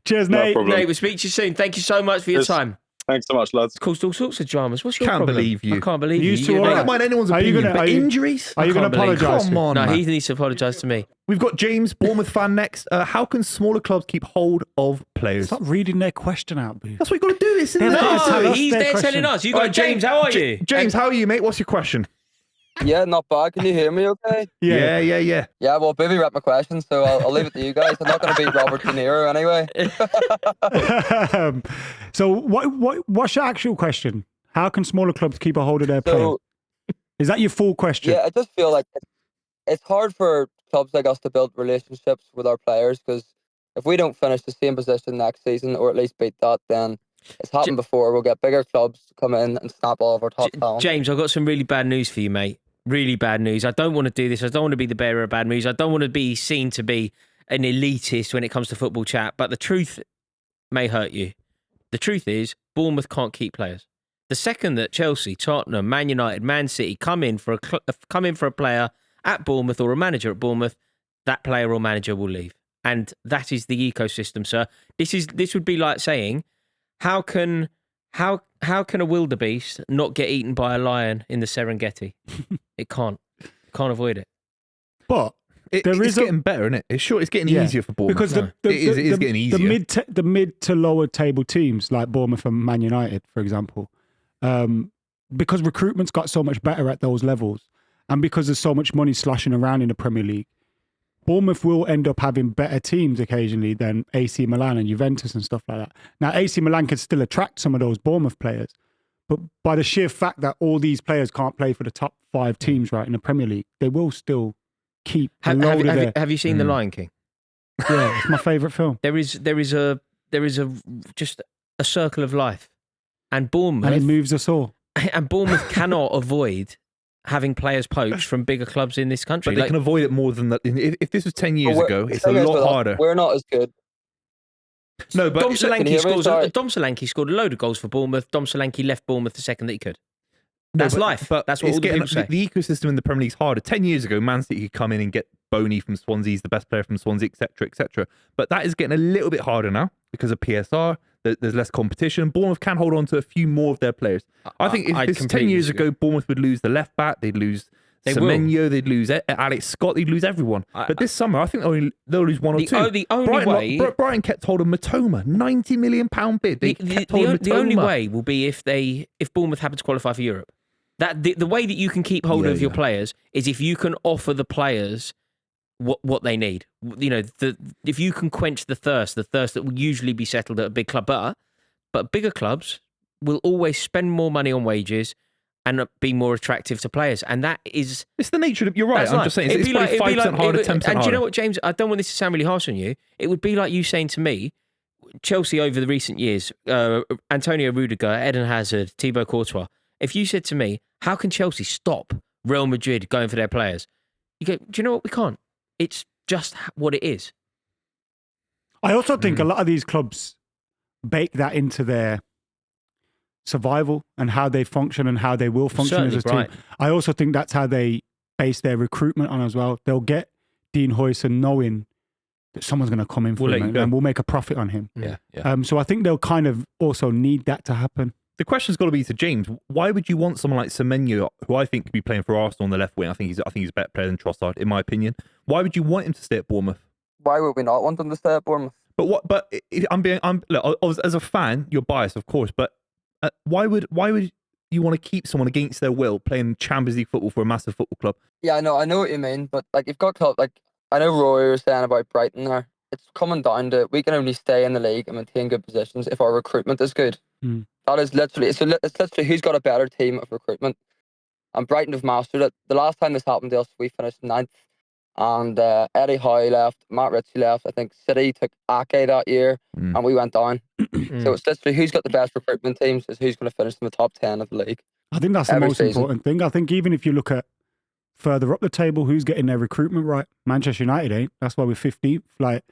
Speaker 1: Cheers,
Speaker 5: No
Speaker 1: Nate.
Speaker 5: problem.
Speaker 2: Nate, we'll speak to you soon. Thank you so much for your
Speaker 5: Yes.
Speaker 2: time.
Speaker 5: Thanks so much, lads.
Speaker 2: Caused all sorts of dramas. What's your
Speaker 4: Can't
Speaker 2: problem?
Speaker 4: believe you.
Speaker 2: I can't believe
Speaker 1: You
Speaker 2: you.
Speaker 1: two
Speaker 2: You
Speaker 1: are
Speaker 4: I
Speaker 2: know-
Speaker 1: right.
Speaker 4: don't mind anyone's
Speaker 1: Are you
Speaker 4: opinion,
Speaker 1: gonna-
Speaker 4: but
Speaker 1: are you-
Speaker 4: injuries?
Speaker 1: Are you going to
Speaker 2: can't believe-
Speaker 1: apologise?
Speaker 4: Come on,
Speaker 2: No,
Speaker 4: man.
Speaker 2: he needs to apologise to me.
Speaker 4: We've got James, Bournemouth fan next. How can smaller clubs keep hold of players?
Speaker 1: Stop reading their question out, boo.
Speaker 4: That's what you got to do. Isn't
Speaker 1: They've
Speaker 4: it?
Speaker 1: got to tell
Speaker 2: No,
Speaker 1: us
Speaker 2: he's
Speaker 1: their
Speaker 2: there
Speaker 1: question.
Speaker 2: telling us. You
Speaker 4: All
Speaker 2: got
Speaker 4: right,
Speaker 2: James. How are you?
Speaker 4: James, how are you, mate? What's your question?
Speaker 6: Yeah, not bad. Can you hear me okay?
Speaker 1: Yeah.
Speaker 4: Yeah.
Speaker 6: Yeah, well, Buvey read my question, so I'll leave it to you guys. I'm not going to beat Robert De Niro anyway.
Speaker 1: So what's your actual question? How can smaller clubs keep a hold of their players?
Speaker 6: So,
Speaker 1: Is that your full question?
Speaker 6: yeah, I just feel like it's hard for clubs like us to build relationships with our players because if we don't finish the same position next season or at least beat that, then it's happened before. We'll get bigger clubs to come in and snap all of our top talent.
Speaker 2: James, I've got some really bad news for you, mate. Really bad news. I don't want to do this. I don't want to be the bearer of bad news. I don't want to be seen to be an elitist when it comes to football chat, but the truth may hurt you. The truth is, Bournemouth can't keep players. The second that Chelsea, Tottenham, Man United, Man City come in for a player at Bournemouth or a manager at Bournemouth, that player or manager will leave. And that is the ecosystem, sir. This would be like saying, how can a wildebeest not get eaten by a lion in the Serengeti? It can't. Can't avoid it.
Speaker 1: But there
Speaker 4: It's
Speaker 1: is a-
Speaker 4: getting better, isn't it? It's sure. It's getting
Speaker 1: Yeah,
Speaker 4: easier for Bournemouth.
Speaker 1: because
Speaker 4: It is getting easier.
Speaker 1: The mid to lower table teams like Bournemouth and Man United, for example, because recruitment's got so much better at those levels, and because there's so much money sloshing around in the Premier League, Bournemouth will end up having better teams occasionally than AC Milan and Juventus and stuff like that. Now, AC Milan can still attract some of those Bournemouth players, but by the sheer fact that all these players can't play for the top 5 teams right in the Premier League, they will still keep a load of their...
Speaker 2: Have you seen The Lion King?
Speaker 1: Yeah, it's my favourite film.
Speaker 2: There is just a circle of life, and
Speaker 1: And it
Speaker 2: Bournemouth
Speaker 1: moves us all.
Speaker 2: cannot avoid having players poached from bigger clubs in this country.
Speaker 4: But they
Speaker 2: Like,
Speaker 4: can avoid it more than that. If this was 10 years
Speaker 6: But
Speaker 4: ago,
Speaker 6: the
Speaker 4: it's a
Speaker 6: thing is
Speaker 4: lot
Speaker 6: with us,
Speaker 4: harder.
Speaker 6: We're not as good.
Speaker 4: No, but
Speaker 2: Dom
Speaker 6: Can you hear me? Sorry.
Speaker 2: Solanke scored a load of goals for Bournemouth. Dom Solanke left Bournemouth the second that he could.
Speaker 4: No,
Speaker 2: That's
Speaker 4: but-
Speaker 2: life.
Speaker 4: But
Speaker 2: That's what
Speaker 4: it's
Speaker 2: all the
Speaker 4: getting-
Speaker 2: people say.
Speaker 4: The ecosystem in the Premier League's harder. 10 years ago, Man City could come in and get Boney from Swansea, he's the best player from Swansea, etc., etc. But that is getting a little bit harder now because of PSR. There's less competition. Bournemouth can hold on to a few more of their players. I think if
Speaker 2: I
Speaker 4: this 10
Speaker 2: completely
Speaker 4: years
Speaker 2: disagree.
Speaker 4: ago, Bournemouth would lose the left back, they'd lose
Speaker 2: They will.
Speaker 4: Semenyo, they'd lose Alex Scott, they'd lose everyone. But this summer, I think they'll lose one or two.
Speaker 2: The only way...
Speaker 4: Brighton kept hold of Matoma, £90 million bid. They kept hold of
Speaker 2: The only
Speaker 4: Matoma.
Speaker 2: way will be if Bournemouth happen to qualify for Europe. That the way that you can keep hold
Speaker 4: Yeah,
Speaker 2: of your
Speaker 4: yeah.
Speaker 2: players is if you can offer the players what they need. If you can quench the thirst that will usually be settled at a big club, but bigger clubs will always spend more money on wages and be more attractive to players, and that is.
Speaker 4: It's the nature of. You're right.
Speaker 2: That's
Speaker 4: I'm
Speaker 2: life.
Speaker 4: just saying
Speaker 2: It'd
Speaker 4: it's
Speaker 2: be
Speaker 4: probably
Speaker 2: like- it'd be
Speaker 4: 5% harder,
Speaker 2: like-
Speaker 4: 10%
Speaker 2: And
Speaker 4: harder.
Speaker 2: do you know what, James? I don't want this to sound really harsh on you. It would be like you saying to me, Chelsea over the recent years, Antonio Rudiger, Eden Hazard, Thibaut Courtois. If you said to me, how can Chelsea stop Real Madrid going for their players? You go, do you know what? We can't. It's just what it is.
Speaker 1: I also think a lot of these clubs bake that into their survival and how they function and how they will function as a
Speaker 2: Certainly,
Speaker 1: team.
Speaker 2: right.
Speaker 1: I also think that's how they base their recruitment on as well. They'll get Dean Huijsen knowing that someone's going to come in for
Speaker 4: We'll
Speaker 1: him
Speaker 4: let you go.
Speaker 1: and we'll make a profit on him.
Speaker 4: Yeah.
Speaker 1: So I think they'll kind of also need that to happen.
Speaker 4: The question's got to be to James. Why would you want someone like Semenyo, who I think could be playing for Arsenal on the left wing? I think he's a better player than Trossard, in my opinion. Why would you want him to stay at Bournemouth?
Speaker 6: Why would we not want them to stay at Bournemouth?
Speaker 4: But what? But look, as a fan, you're biased, of course. But why would you want to keep someone against their will playing Champions League football for a massive football club?
Speaker 6: Yeah, I know what you mean, but like you've got club like I know Rory was saying about Brighton there. It's coming down to we can only stay in the league and maintain good positions if our recruitment is good.
Speaker 1: Mm.
Speaker 6: That is literally it's literally who's got a better team of recruitment. And Brighton have mastered it. The last time this happened to us, we finished 9th. And Eddie Howe left, Matt Ritchie left. I think City took Ake that year, and we went down. So it's literally who's got the best recruitment teams is who's going to finish in the top 10 of the league.
Speaker 1: I think that's the
Speaker 6: Every
Speaker 1: most
Speaker 6: season.
Speaker 1: important thing. I think even if you look at further up the table, who's getting their recruitment right? Manchester United ain't. That's why we're 15th. Like,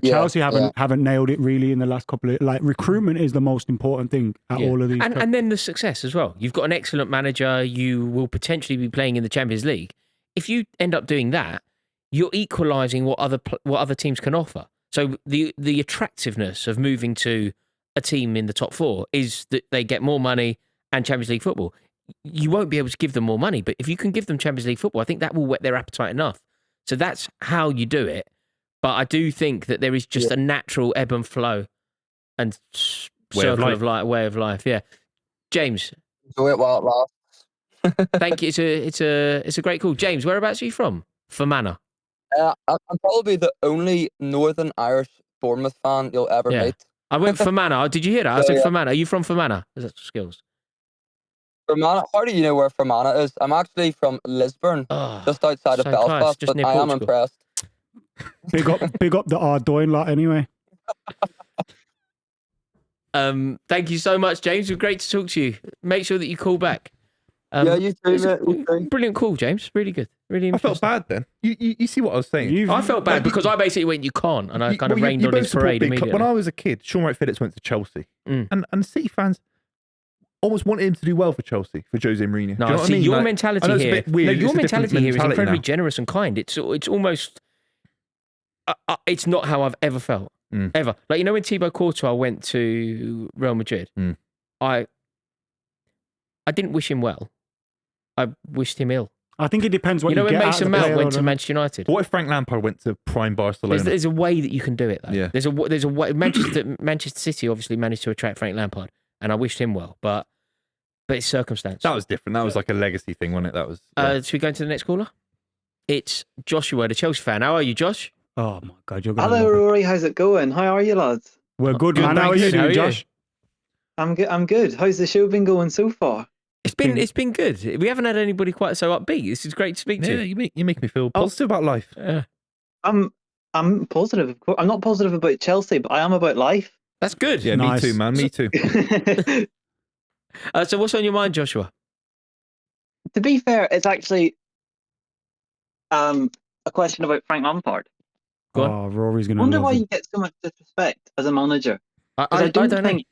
Speaker 1: Chelsea haven't nailed it really in the last couple of recruitment is the most important thing at all of these.
Speaker 2: And then the success as well. You've got an excellent manager. You will potentially be playing in the Champions League. If you end up doing that, you're equalising what other teams can offer. So the attractiveness of moving to a team in the top four is that they get more money and Champions League football. You won't be able to give them more money, but if you can give them Champions League football, I think that will whet their appetite enough. So that's how you do it. But I do think that there is just a natural ebb and flow and circle of life, way of life. Yeah, James,
Speaker 6: Enjoy it while it lasts.
Speaker 2: thank you. It's a great call, James. Whereabouts are you from? Fermanagh.
Speaker 6: I'm probably the only Northern Irish Bournemouth fan you'll ever
Speaker 2: Yeah.
Speaker 6: meet.
Speaker 2: I went Fermanagh. Did you hear that? I said
Speaker 6: Yeah.
Speaker 2: Fermanagh. Are you from Fermanagh? Is that skills?
Speaker 6: Fermanagh, how do you know where Fermanagh is? I'm actually from Lisburn,
Speaker 2: Oh,
Speaker 6: just outside of
Speaker 2: so close,
Speaker 6: Belfast,
Speaker 2: just
Speaker 6: but
Speaker 2: near
Speaker 6: I am
Speaker 2: Portugal.
Speaker 6: impressed.
Speaker 1: Big up the Ardoyne lot anyway.
Speaker 2: Thank you so much, James. It was great to talk to you. Make sure that you call back.
Speaker 6: Yeah, you too,
Speaker 2: it's a
Speaker 6: mate. You too.
Speaker 2: Brilliant call, James. Really good. Really
Speaker 4: I
Speaker 2: interesting.
Speaker 4: felt bad then. You see what I was saying?
Speaker 2: I felt bad because I basically went, you can't, and I kind of rained on his parade immediately.
Speaker 4: When I was a kid, Sean Wright Phillips went to Chelsea,
Speaker 2: Mm.
Speaker 4: and City fans almost wanted him to do well for Chelsea, for Jose Mourinho.
Speaker 2: No,
Speaker 4: Do you know what
Speaker 2: see,
Speaker 4: I mean?
Speaker 2: your
Speaker 4: Like, I
Speaker 2: mentality
Speaker 4: know it's a
Speaker 2: here.
Speaker 4: bit weird.
Speaker 2: No,
Speaker 4: It's
Speaker 2: your
Speaker 4: a different
Speaker 2: mentality here is
Speaker 4: mentality
Speaker 2: incredibly
Speaker 4: now.
Speaker 2: generous and kind. It's almost. It's not how I've ever felt.
Speaker 4: Mm.
Speaker 2: Ever. Like, when Thibaut Courtois went to Real Madrid,
Speaker 4: Mm.
Speaker 2: I didn't wish him well. I wished him ill.
Speaker 1: I think it depends what
Speaker 2: You know when
Speaker 1: get out
Speaker 2: Mason
Speaker 1: of the
Speaker 2: Mount
Speaker 1: player,
Speaker 2: went to
Speaker 1: though,
Speaker 2: Manchester United?
Speaker 4: What if Frank Lampard went to prime Barcelona?
Speaker 2: There's a way that you can do it, though.
Speaker 4: Yeah.
Speaker 2: There's a way. Manchester City obviously managed to attract Frank Lampard, and I wished him well, but it's circumstance.
Speaker 4: That was different. That was like a legacy thing, wasn't it? That was. Yeah.
Speaker 2: Should we go into the next caller? It's Joshua, the Chelsea fan. How are you, Josh?
Speaker 1: Oh my God, you're gonna
Speaker 7: Hello,
Speaker 1: love it.
Speaker 7: Rory. How's it going? How are you, lads?
Speaker 1: We're good,
Speaker 2: Good,
Speaker 1: man. How are
Speaker 2: thanks.
Speaker 1: you
Speaker 2: How
Speaker 1: doing,
Speaker 2: are you?
Speaker 1: Josh?
Speaker 7: I'm good. I'm good. How's the show been going so far?
Speaker 2: It's been good. We haven't had anybody quite so upbeat. This is great to speak to
Speaker 4: Yeah,
Speaker 2: you.
Speaker 4: you make me feel positive about life.
Speaker 7: I'm positive. Of course. I'm not positive about Chelsea, but I am about life.
Speaker 2: That's good.
Speaker 4: Yeah,
Speaker 1: Nice.
Speaker 4: me too, man. Me too.
Speaker 2: So what's on your mind, Joshua?
Speaker 7: To be fair, it's actually a question about Frank Lampard.
Speaker 2: Go on.
Speaker 1: Oh, Rory's
Speaker 7: I
Speaker 1: gonna
Speaker 7: wonder
Speaker 1: love
Speaker 7: why
Speaker 1: him.
Speaker 7: you get so much disrespect as a manager.
Speaker 2: I
Speaker 7: 'Cause I don't
Speaker 2: don't know.
Speaker 7: think.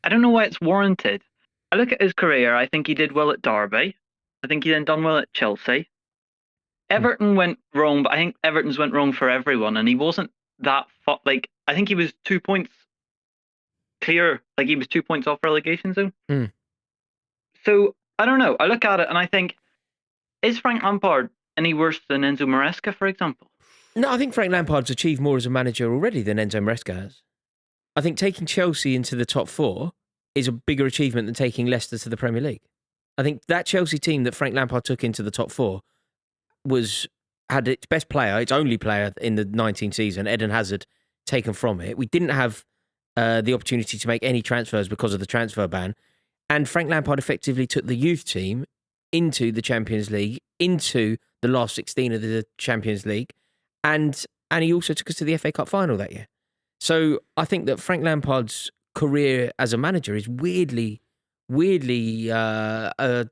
Speaker 7: I don't know why it's warranted. I look at his career. I think he did well at Derby. I think he then done well at Chelsea. Everton went wrong, but I think Everton's went wrong for everyone, and he wasn't that I think he was 2 points clear. Like he was 2 points off relegation zone.
Speaker 2: Mm.
Speaker 7: So I don't know. I look at it and I think, is Frank Lampard any worse than Enzo Maresca, for example?
Speaker 2: No, I think Frank Lampard's achieved more as a manager already than Enzo Maresca has. I think taking Chelsea into the top four is a bigger achievement than taking Leicester to the Premier League. I think that Chelsea team that Frank Lampard took into the top 4 had its best player, its only player in the 19 season, Eden Hazard, taken from it. We didn't have the opportunity to make any transfers because of the transfer ban. And Frank Lampard effectively took the youth team into the Champions League, into the last 16 of the Champions League, and he also took us to the FA Cup final that year. So I think that Frank Lampard's career as a manager is weirdly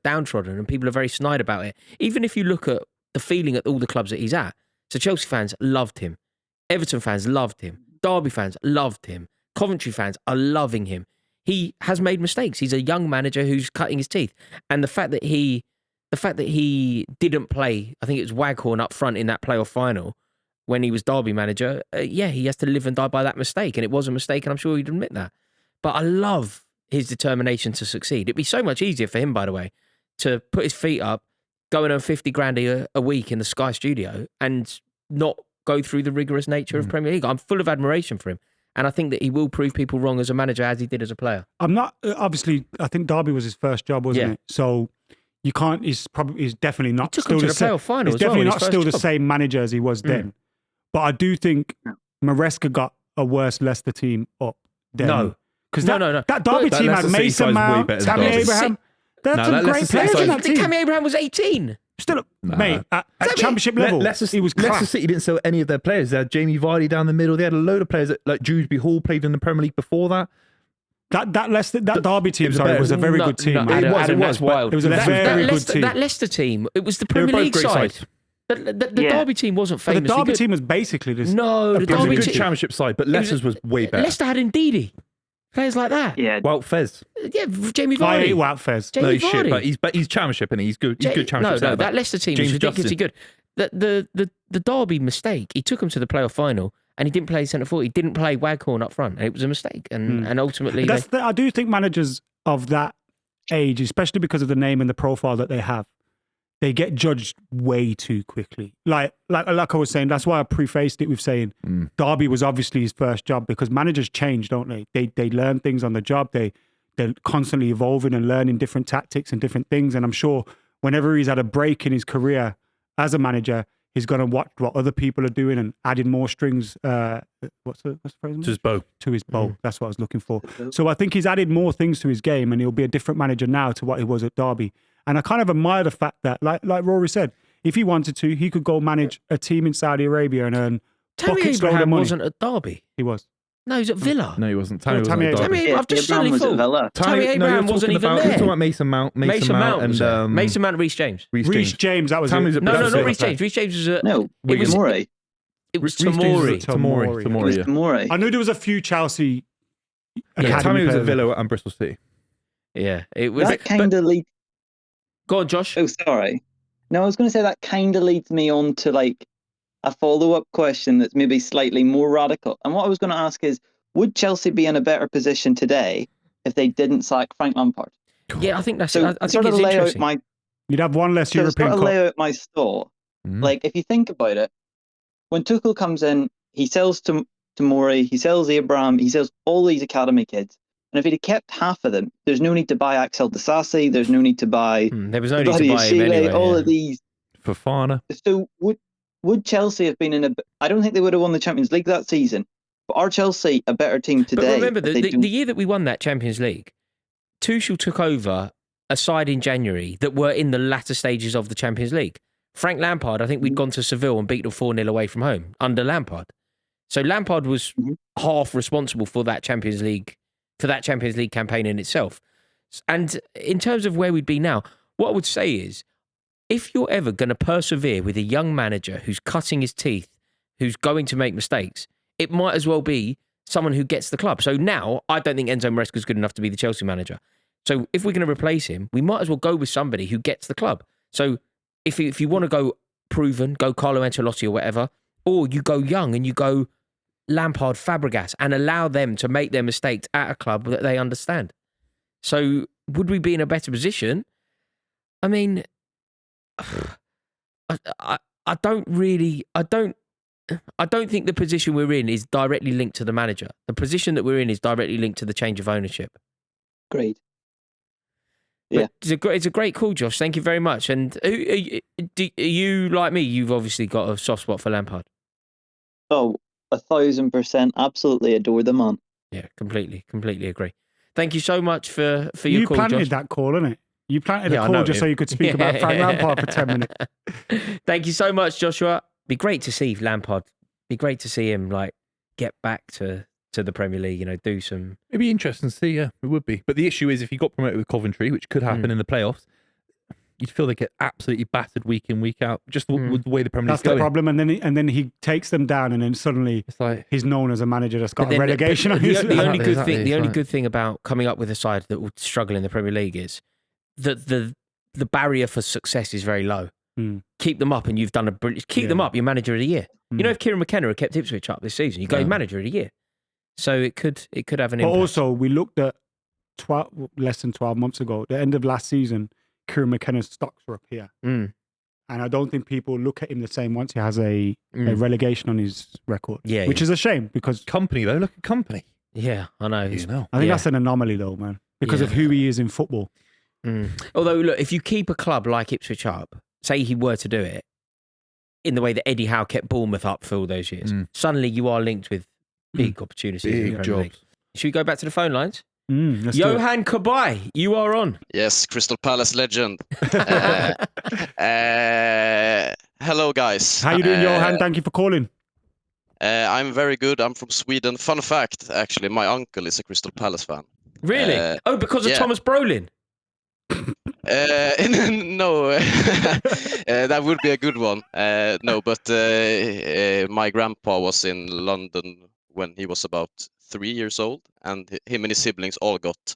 Speaker 2: downtrodden, and people are very snide about it. Even if you look at the feeling at all the clubs that he's at. So Chelsea fans loved him. Everton fans loved him. Derby fans loved him. Coventry fans are loving him. He has made mistakes. He's a young manager who's cutting his teeth. And the fact that he didn't play, I think it was Waghorn up front in that playoff final when he was Derby manager, he has to live and die by that mistake. And it was a mistake, and I'm sure he'd admit that. But I love his determination to succeed. It'd be so much easier for him, by the way, to put his feet up, go and earn 50 grand a week in the Sky studio and not go through the rigorous nature of Premier League. I'm full of admiration for him. And I think that he will prove people wrong as a manager as he did as a player.
Speaker 1: I'm not, obviously, I think Derby was his first job, wasn't it? So you can't, he's definitely not
Speaker 2: took
Speaker 1: still
Speaker 2: him to
Speaker 1: the
Speaker 2: the
Speaker 1: same.
Speaker 2: playoff final
Speaker 1: He's
Speaker 2: as well
Speaker 1: definitely
Speaker 2: in
Speaker 1: not
Speaker 2: his
Speaker 1: still
Speaker 2: first
Speaker 1: the
Speaker 2: job.
Speaker 1: same manager as he was then. But I do think Maresca got a worse Leicester team up then.
Speaker 2: No.
Speaker 1: Because
Speaker 2: No.
Speaker 1: that Derby
Speaker 4: That
Speaker 1: team
Speaker 4: Leicester
Speaker 1: had
Speaker 4: City
Speaker 1: Mason
Speaker 4: side's way
Speaker 1: Mount,
Speaker 4: better than
Speaker 1: Tammy
Speaker 4: Derby.
Speaker 1: Abraham. They had
Speaker 4: No,
Speaker 1: some
Speaker 4: that
Speaker 1: great
Speaker 4: Leicester City
Speaker 1: players in
Speaker 4: side-
Speaker 1: that
Speaker 2: I think
Speaker 1: team.
Speaker 2: Tammy Abraham was 18.
Speaker 1: Still, mate, at championship level,
Speaker 4: Leicester,
Speaker 1: he was
Speaker 4: Leicester
Speaker 1: class.
Speaker 4: City didn't sell any of their players. They had Jamie Vardy down the middle. They had a load of players like Dewsbury Hall played in the Premier League before that.
Speaker 1: That Derby team,
Speaker 4: was
Speaker 1: sorry,
Speaker 4: better.
Speaker 1: was a very good team.
Speaker 2: No,
Speaker 1: man.
Speaker 2: Adam,
Speaker 4: was,
Speaker 2: that's
Speaker 4: but
Speaker 2: wild.
Speaker 1: it was a very good team.
Speaker 2: That Leicester team, it was the
Speaker 4: They were
Speaker 2: Premier
Speaker 4: both
Speaker 2: League
Speaker 4: great
Speaker 2: side.
Speaker 4: sides.
Speaker 2: The
Speaker 7: Yeah.
Speaker 2: Derby team wasn't
Speaker 1: But the
Speaker 2: famously
Speaker 1: Derby
Speaker 2: good.
Speaker 1: team was basically this.
Speaker 2: No, the
Speaker 4: It was a
Speaker 2: Derby
Speaker 4: good
Speaker 2: team.
Speaker 4: championship side, but Leicester's was way better.
Speaker 2: Leicester had Ndidi. Players like that.
Speaker 7: Yeah,
Speaker 4: Well, Fez.
Speaker 2: Yeah, Jamie
Speaker 1: I hate
Speaker 2: Vardy.
Speaker 1: Wout Fez.
Speaker 2: Jamie
Speaker 4: No, he's shit,
Speaker 2: Vardy.
Speaker 4: but he's championship and he's good. He's good championship.
Speaker 2: No,
Speaker 4: centre-back.
Speaker 2: that Leicester team
Speaker 4: James
Speaker 2: was ridiculously
Speaker 4: Justin.
Speaker 2: good. The Derby mistake, he took him to the playoff final and he didn't play centre forward. He didn't play Waghorn up front. And it was a mistake. And ultimately,
Speaker 1: I do think managers of that age, especially because of the name and the profile that they have, they get judged way too quickly. Like I was saying, that's why I prefaced it with saying Derby was obviously his first job, because managers change, don't they? They learn things on the job. They're constantly evolving and learning different tactics and different things. And I'm sure whenever he's had a break in his career as a manager, he's going to watch what other people are doing and adding more strings. What's the phrase?
Speaker 4: To his bow.
Speaker 1: To his bow. That's what I was looking for. So I think he's added more things to his game, and he'll be a different manager now to what he was at Derby. And I kind of admire the fact that, like Rory said, if he wanted to, he could go manage a team in Saudi Arabia and earn
Speaker 2: Tammy
Speaker 1: buckets load of
Speaker 2: Abraham
Speaker 1: money.
Speaker 2: wasn't at Derby.
Speaker 1: He was.
Speaker 2: No, he was at Villa.
Speaker 4: No, he wasn't.
Speaker 1: Oh, Tammy
Speaker 4: wasn't.
Speaker 1: Abraham.
Speaker 2: Tammy, I've just
Speaker 7: Abraham
Speaker 2: suddenly
Speaker 7: was at
Speaker 2: thought.
Speaker 7: Villa.
Speaker 2: Tammy Abraham wasn't even
Speaker 4: You're
Speaker 2: there.
Speaker 4: talking about Mason Mount.
Speaker 2: Mason Mount
Speaker 4: and
Speaker 2: was there. Mason Mount, Reece James.
Speaker 1: Reece James, that was
Speaker 4: Tammy's
Speaker 1: it.
Speaker 4: a-
Speaker 2: No,
Speaker 4: That's
Speaker 2: not
Speaker 4: it.
Speaker 2: Reece James. Reece James was at.
Speaker 7: No,
Speaker 2: It was-
Speaker 7: Tomori.
Speaker 2: It was
Speaker 4: Reece James was
Speaker 2: Tomori.
Speaker 4: at Tomori.
Speaker 7: It was
Speaker 4: Yeah.
Speaker 7: Tomori.
Speaker 1: I knew there was a few Chelsea academy
Speaker 4: Tammy was at
Speaker 1: players.
Speaker 4: Villa and Bristol City.
Speaker 2: Yeah, it was.
Speaker 7: That kind of leads.
Speaker 2: Go on, Josh.
Speaker 7: Oh, sorry. No, I was going to say that kind of leads me on to like a follow-up question that's maybe slightly more radical. And what I was going to ask is, would Chelsea be in a better position today if they didn't sack Frank Lampard?
Speaker 2: Yeah, I think that's.
Speaker 7: So
Speaker 2: I think
Speaker 7: sort of
Speaker 2: it's
Speaker 7: lay out
Speaker 2: interesting.
Speaker 7: my
Speaker 1: You'd have one less
Speaker 7: so
Speaker 1: European
Speaker 7: sort of
Speaker 1: Cup.
Speaker 7: lay out my thought. Like if you think about it, when Tuchel comes in, he sells to Tomori, he sells Abraham, he sells all these academy kids. And if he'd have kept half of them, there's no need to buy Axel Disasi, there's no need to buy
Speaker 2: There was no need to
Speaker 7: Vladi
Speaker 2: buy him
Speaker 7: Chile,
Speaker 2: anyway.
Speaker 7: all
Speaker 2: yeah.
Speaker 7: of these.
Speaker 4: Fofana.
Speaker 7: So would Chelsea have been in a? I don't think they would have won the Champions League that season. But are Chelsea a better team today?
Speaker 2: But remember,
Speaker 7: if they
Speaker 2: the
Speaker 7: don't-
Speaker 2: year that we won that Champions League, Tuchel took over a side in January that were in the latter stages of the Champions League. Frank Lampard, I think we'd gone to Seville and beat them 4-0 away from home under Lampard. So Lampard was half responsible for that Champions League campaign in itself. And in terms of where we'd be now, what I would say is, if you're ever going to persevere with a young manager who's cutting his teeth, who's going to make mistakes, it might as well be someone who gets the club. So now, I don't think Enzo Maresca is good enough to be the Chelsea manager. So if we're going to replace him, we might as well go with somebody who gets the club. So if you want to go proven, go Carlo Ancelotti or whatever, or you go young and you go Lampard, Fabregas, and allow them to make their mistakes at a club that they understand. So would we be in a better position? I mean, I don't think the position we're in is directly linked to the manager. The position that we're in is directly linked to the change of ownership.
Speaker 8: Agreed.
Speaker 2: But it's a great call, Josh. Thank you very much. And are you like me? You've obviously got a soft spot for Lampard.
Speaker 8: Oh, 1,000%. Absolutely adore the man.
Speaker 2: Yeah, completely agree. Thank you so much for your
Speaker 1: You
Speaker 2: call,
Speaker 1: planted
Speaker 2: Josh.
Speaker 1: that call, innit? You planted
Speaker 2: Yeah, I
Speaker 1: a call
Speaker 2: know,
Speaker 1: just so
Speaker 2: yeah.
Speaker 1: you could speak about Frank Lampard for 10 minutes.
Speaker 2: Thank you so much, Joshua. Be great to see Lampard. Be great to see him get back to the Premier League. Do some.
Speaker 4: It'd be interesting to see, yeah, it would be. But the issue is if he got promoted with Coventry, which could happen in the playoffs, you'd feel they get absolutely battered week in, week out, just with the way the Premier League's
Speaker 1: That's the
Speaker 4: going.
Speaker 1: problem. And then he takes them down, and then suddenly
Speaker 4: It's like,
Speaker 1: he's known as a manager that's got
Speaker 2: But
Speaker 1: a
Speaker 2: then-
Speaker 1: relegation
Speaker 2: but
Speaker 1: on his
Speaker 2: the only good
Speaker 4: Exactly,
Speaker 2: thing. The only
Speaker 4: right.
Speaker 2: good thing about coming up with a side that will struggle in the Premier League is that the barrier for success is very low. Keep them up, and you've done a brilliant. Keep them up. You're manager of the year. If Kieran McKenna had kept Ipswich up this season, you go manager of the year. So it could have an
Speaker 1: But
Speaker 2: impact.
Speaker 1: also, we looked at less than 12 months ago, the end of last season, Kieran McKenna's stocks were up here. And I don't think people look at him the same once he has a relegation on his record.
Speaker 2: Yeah,
Speaker 1: which is a shame because
Speaker 4: Company, though, look at Company.
Speaker 2: Yeah, I know.
Speaker 4: You know.
Speaker 1: I think that's an anomaly, though, man, because of who he is in football.
Speaker 2: Although, look, if you keep a club like Ipswich up, say he were to do it in the way that Eddie Howe kept Bournemouth up for all those years, suddenly you are linked with big opportunities in the
Speaker 4: Big
Speaker 2: Premier League.
Speaker 4: jobs.
Speaker 2: Should we go back to the phone lines?
Speaker 1: Let's do it.
Speaker 2: Johan Kabay, you are on.
Speaker 9: Yes, Crystal Palace legend. Hello, guys.
Speaker 1: How you doing, Johan? Thank you for calling.
Speaker 9: I'm very good. I'm from Sweden. Fun fact, actually, my uncle is a Crystal Palace fan.
Speaker 2: Really? Because of
Speaker 9: yeah.
Speaker 2: Thomas Brolin?
Speaker 9: No, that would be a good one. No, but my grandpa was in London when he was about 3 years old, and him and his siblings all got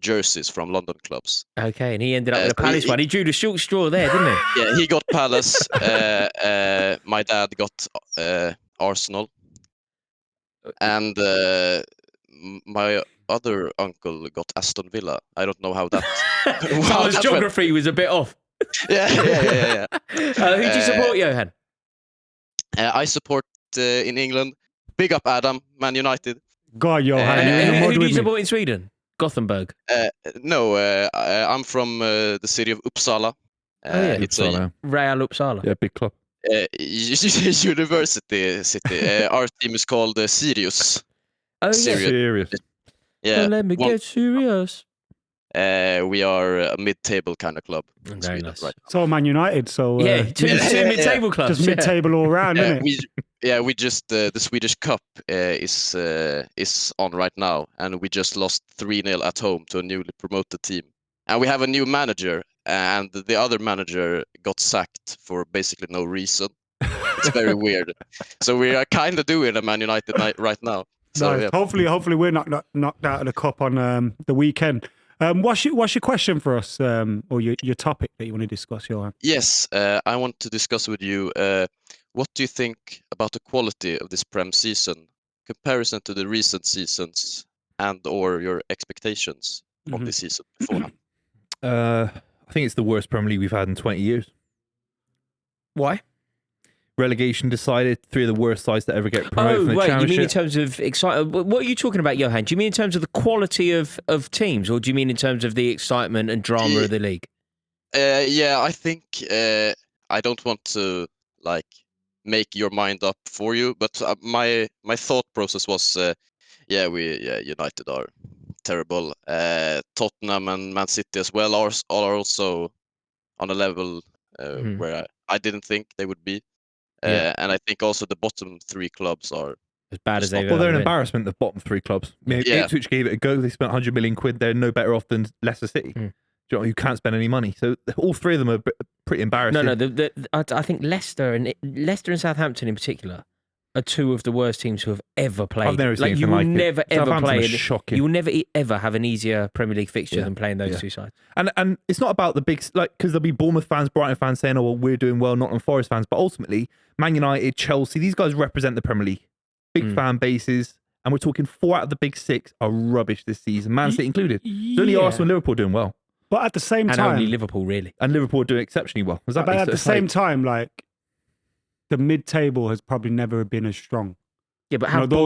Speaker 9: jerseys from London clubs.
Speaker 2: Okay, and he ended up with a
Speaker 9: so
Speaker 2: Palace one. He drew the short straw there, didn't he?
Speaker 9: Yeah, he got Palace. My dad got Arsenal, and my other uncle got Aston Villa. I don't know how that.
Speaker 2: So his geography was a bit off.
Speaker 9: Yeah.
Speaker 2: Who do you support, Johan?
Speaker 9: I support in England. Big up, Adam, Man United.
Speaker 1: God, Johan, you're in the
Speaker 2: Who
Speaker 1: mud
Speaker 2: do
Speaker 1: with
Speaker 2: you
Speaker 1: me.
Speaker 2: support in Sweden? Gothenburg.
Speaker 9: No, I'm from the city of Uppsala. It's
Speaker 4: Uppsala.
Speaker 2: Real Uppsala.
Speaker 4: Yeah, big club.
Speaker 9: university city. Our team is called Sirius.
Speaker 2: Oh, yeah.
Speaker 4: Serious.
Speaker 9: Yeah,
Speaker 2: Well, let me get serious.
Speaker 9: we are a mid-table kind of club. in
Speaker 2: Very
Speaker 9: Sweden
Speaker 2: nice.
Speaker 9: right
Speaker 1: So Man United, so
Speaker 2: Yeah, two mid-table clubs.
Speaker 1: just mid-table all round,
Speaker 9: now.
Speaker 1: isn't it?
Speaker 9: We just the Swedish Cup is on right now, and we just lost 3-0 at home to a newly promoted team. And we have a new manager, and the other manager got sacked for basically no reason. It's very weird. So we are kind of doing a Man United night right now. So
Speaker 1: Nice.
Speaker 9: yeah.
Speaker 1: Hopefully we're knocked out of the cup on the weekend. What's your question for us, or your topic that you want to discuss, Johan?
Speaker 9: Yes, I want to discuss with you. What do you think about the quality of this Prem season, comparison to the recent seasons, and/or your expectations of this season beforehand?
Speaker 4: I think it's the worst Premier League we've had in 20 years.
Speaker 2: Why?
Speaker 4: Relegation decided, 3 of the worst sides to ever get promoted from the
Speaker 2: right. You
Speaker 4: Championship.
Speaker 2: mean in terms of excitement? What are you talking about, Johan? Do you mean in terms of the quality of teams, or do you mean in terms of the excitement and drama of the league?
Speaker 9: Yeah, I think I don't want to make your mind up for you, but my thought process was, United are terrible. Tottenham and Man City as well are also on a level where I didn't think they would be. And I think also the bottom 3 clubs are
Speaker 2: as bad as they've
Speaker 4: Well, they're
Speaker 2: ever
Speaker 4: an
Speaker 2: been.
Speaker 4: embarrassment, the bottom 3 clubs. I mean,
Speaker 9: Yeah.
Speaker 4: Ipswich gave it a go. They spent 100 million quid. They're no better off than Leicester City. Do you know, who can't spend any money. So all 3 of them are pretty embarrassing.
Speaker 2: No. I think Leicester and Southampton in particular are 2 of the worst teams who have ever played.
Speaker 4: I've never seen
Speaker 2: you
Speaker 4: anything
Speaker 2: will
Speaker 4: like it.
Speaker 2: never ever
Speaker 4: Southampton
Speaker 2: play.
Speaker 4: are shocking.
Speaker 2: You will never ever have an easier Premier League fixture than playing those 2 sides.
Speaker 4: And it's not about the big, because there'll be Bournemouth fans, Brighton fans saying, oh, well, we're doing well, Nottingham Forest fans. But ultimately, Man United, Chelsea, these guys represent the Premier League. Big fan bases. And we're talking 4 out of the big 6 are rubbish this season, Man City included. It's only Arsenal and Liverpool doing well.
Speaker 1: But at the same
Speaker 2: And
Speaker 1: time,
Speaker 2: only Liverpool, really.
Speaker 4: And Liverpool are doing exceptionally well. Exactly.
Speaker 1: but at
Speaker 4: So
Speaker 1: the
Speaker 4: it's
Speaker 1: same
Speaker 4: like-
Speaker 1: time, the mid-table has probably never been as strong.
Speaker 2: Yeah, but
Speaker 1: You
Speaker 2: how
Speaker 1: know, those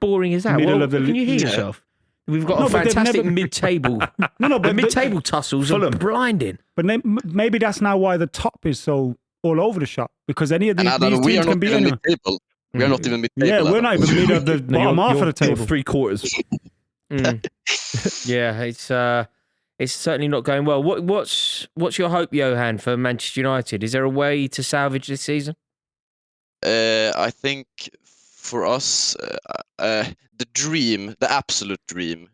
Speaker 2: boring is that?
Speaker 1: middle of the
Speaker 2: Can you hear
Speaker 1: league-
Speaker 2: yourself? We've got
Speaker 1: No,
Speaker 2: a
Speaker 1: but they've
Speaker 2: fantastic
Speaker 1: never-
Speaker 2: mid-table.
Speaker 1: No,
Speaker 2: The mid-table tussles are
Speaker 4: Fulham.
Speaker 2: blinding.
Speaker 1: But maybe that's now why the top is so all over the shop, because any of
Speaker 9: And
Speaker 1: these
Speaker 9: Adam, we are
Speaker 1: teams can
Speaker 9: not
Speaker 1: beat
Speaker 9: even
Speaker 1: anyone.
Speaker 9: mid-table. We are not even mid-table.
Speaker 1: Yeah, we're
Speaker 9: Adam.
Speaker 1: not even mid of the bottom half of the table.
Speaker 4: You're 3/4.
Speaker 2: Yeah, it's certainly not going well. What's your hope, Johan, for Manchester United? Is there a way to salvage this season?
Speaker 9: I think for us, the dream, the absolute dream,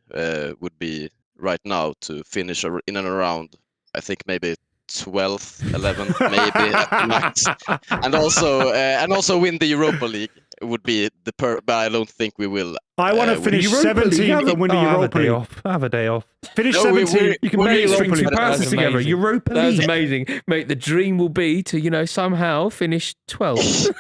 Speaker 9: would be right now to finish in and around. I think maybe 12th, 11th, maybe at the max, and also win the Europa League would be but I don't think we will.
Speaker 1: I want to
Speaker 9: win
Speaker 1: finish
Speaker 4: Europa League,
Speaker 1: 17th and win the Europa League.
Speaker 4: Have a day off.
Speaker 1: Finish
Speaker 9: No,
Speaker 1: 17th.
Speaker 4: You can
Speaker 9: We're
Speaker 4: barely
Speaker 9: Europa
Speaker 4: string two
Speaker 9: League.
Speaker 4: passes
Speaker 2: That's
Speaker 4: together.
Speaker 2: amazing.
Speaker 4: Europa
Speaker 2: That's
Speaker 4: League.
Speaker 2: amazing. Mate, the dream will be to, somehow finish 12th.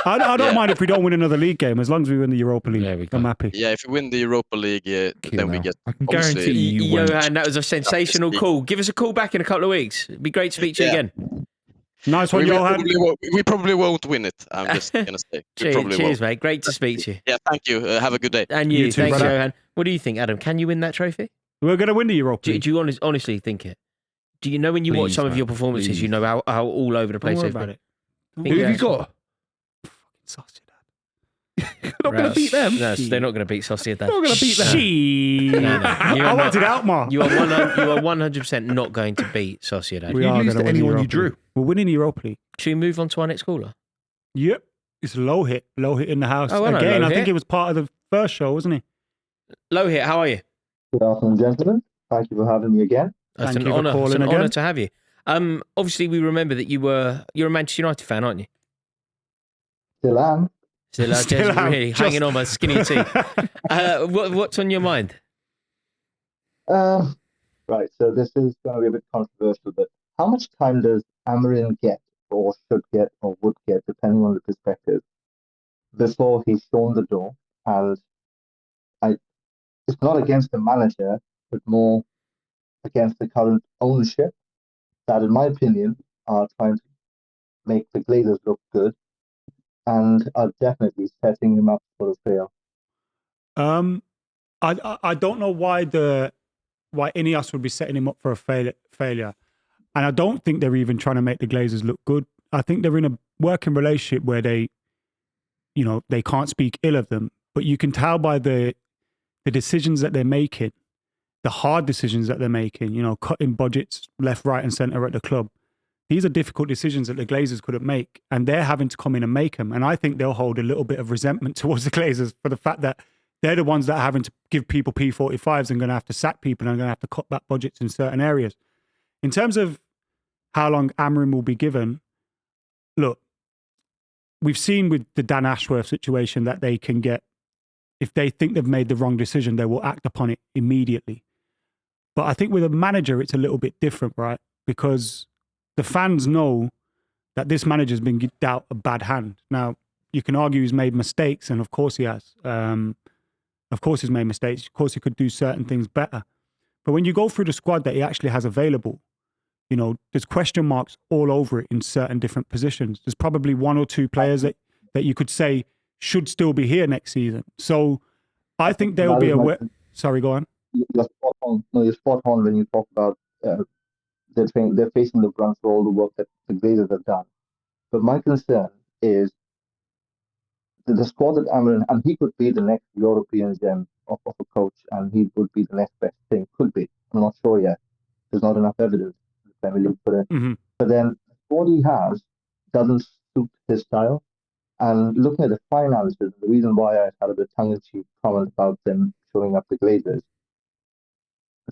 Speaker 1: I don't
Speaker 9: Yeah.
Speaker 1: mind if we don't win another league game, as long as we win the Europa League.
Speaker 2: There we go.
Speaker 1: I'm happy.
Speaker 9: Yeah, if we win the Europa League, then we get.
Speaker 4: I can
Speaker 9: obviously-
Speaker 4: guarantee you won't.
Speaker 2: Johan, that was a sensational call. Give us a call back in a couple of weeks. It'd be great to speak to you
Speaker 9: Yeah.
Speaker 2: again.
Speaker 1: Nice one, Johan.
Speaker 9: We probably won't win it. I'm just gonna say. We probably
Speaker 2: Cheers,
Speaker 9: won't.
Speaker 2: mate. Great to speak to you.
Speaker 9: Yeah, thank you. Have a good day.
Speaker 2: And you.
Speaker 1: You too,
Speaker 2: Thanks,
Speaker 1: brother.
Speaker 2: Johan. What do you think, Adam? Can you win that trophy?
Speaker 1: We're going to win the Europa
Speaker 2: Do
Speaker 1: League.
Speaker 2: you honestly think it? Do you know when you watch
Speaker 4: Please,
Speaker 2: some of your
Speaker 4: man,
Speaker 2: performances,
Speaker 4: please.
Speaker 2: you know how all over the
Speaker 1: Don't
Speaker 2: place
Speaker 1: worry
Speaker 2: they've
Speaker 1: about
Speaker 2: been?
Speaker 1: it. Don't
Speaker 2: Think
Speaker 4: Who have
Speaker 2: that's
Speaker 4: you got?
Speaker 1: Sociedad.
Speaker 4: You're not going to beat them.
Speaker 2: No, they're not going to beat Sociedad.
Speaker 4: You're not going to beat them.
Speaker 1: She.
Speaker 2: No, no. You
Speaker 1: I
Speaker 2: are
Speaker 1: wanted
Speaker 2: not-
Speaker 1: Outmar.
Speaker 2: You are 100% not going to beat Sociedad.
Speaker 1: We
Speaker 4: You
Speaker 1: are
Speaker 4: lose
Speaker 1: gonna
Speaker 4: to
Speaker 1: win the
Speaker 4: anyone you
Speaker 1: Europa
Speaker 4: drew.
Speaker 1: League. We're winning the Europa League.
Speaker 2: Should we move on to our next caller?
Speaker 1: Yep. It's low hit in the house.
Speaker 2: Oh, hello,
Speaker 1: Again, I
Speaker 2: Lohit.
Speaker 1: think it was part of the first show, wasn't he?
Speaker 2: Lohit, how are you?
Speaker 10: Good afternoon, gentlemen. Thank you for having me again.
Speaker 2: It's
Speaker 1: Thank
Speaker 2: an
Speaker 1: you for
Speaker 2: honour. It's
Speaker 1: calling
Speaker 2: an honour
Speaker 1: again.
Speaker 2: to have you. Obviously, we remember that you're a Manchester United fan, aren't you?
Speaker 10: Still am.
Speaker 2: Still,
Speaker 1: Still
Speaker 2: just
Speaker 1: am.
Speaker 2: really
Speaker 1: Just-
Speaker 2: hanging on by the skin of your teeth. What's on your mind?
Speaker 10: Right, so this is going to be a bit controversial, but how much time does Amorim get, or should get, or would get, depending on the perspective, before he's shown the door? And it's not against the manager, but more against the current ownership that, in my opinion, are trying to make the Glazers look good and are definitely setting him up for a fail.
Speaker 1: I don't know why Ineos would be setting him up for a failure, and I don't think they're even trying to make the Glazers look good. I think they're in a working relationship where they can't speak ill of them, but you can tell by the decisions that they're making, the hard decisions that they're making. Cutting budgets left, right, and centre at the club. These are difficult decisions that the Glazers couldn't make, and they're having to come in and make them. And I think they'll hold a little bit of resentment towards the Glazers for the fact that they're the ones that are having to give people P45s and going to have to sack people and going to have to cut back budgets in certain areas. In terms of how long Amorim will be given, look, we've seen with the Dan Ashworth situation that they can get, if they think they've made the wrong decision, they will act upon it immediately. But I think with a manager, it's a little bit different, right? Because the fans know that this manager's been dealt a bad hand. Now, you can argue he's made mistakes, and of course he has. Of course he's made mistakes. Of course he could do certain things better. But when you go through the squad that he actually has available, there's question marks all over it in certain different positions. There's probably one or two players that you could say should still be here next season. So I think they'll be aware. Sorry, go on.
Speaker 10: You're spot on. No, you're spot on when you talk about they're facing the brunt for all the work that the Glazers have done. But my concern is the squad that Amorim, and he could be the next European gem of a coach, and he would be the next best thing. Could be. I'm not sure yet. There's not enough evidence in the Premier League for it.
Speaker 1: Mm-hmm.
Speaker 10: But then what he has doesn't suit his style. And looking at the finances, the reason why I had a bit tongue-in-cheek comment about them showing up the Glazers,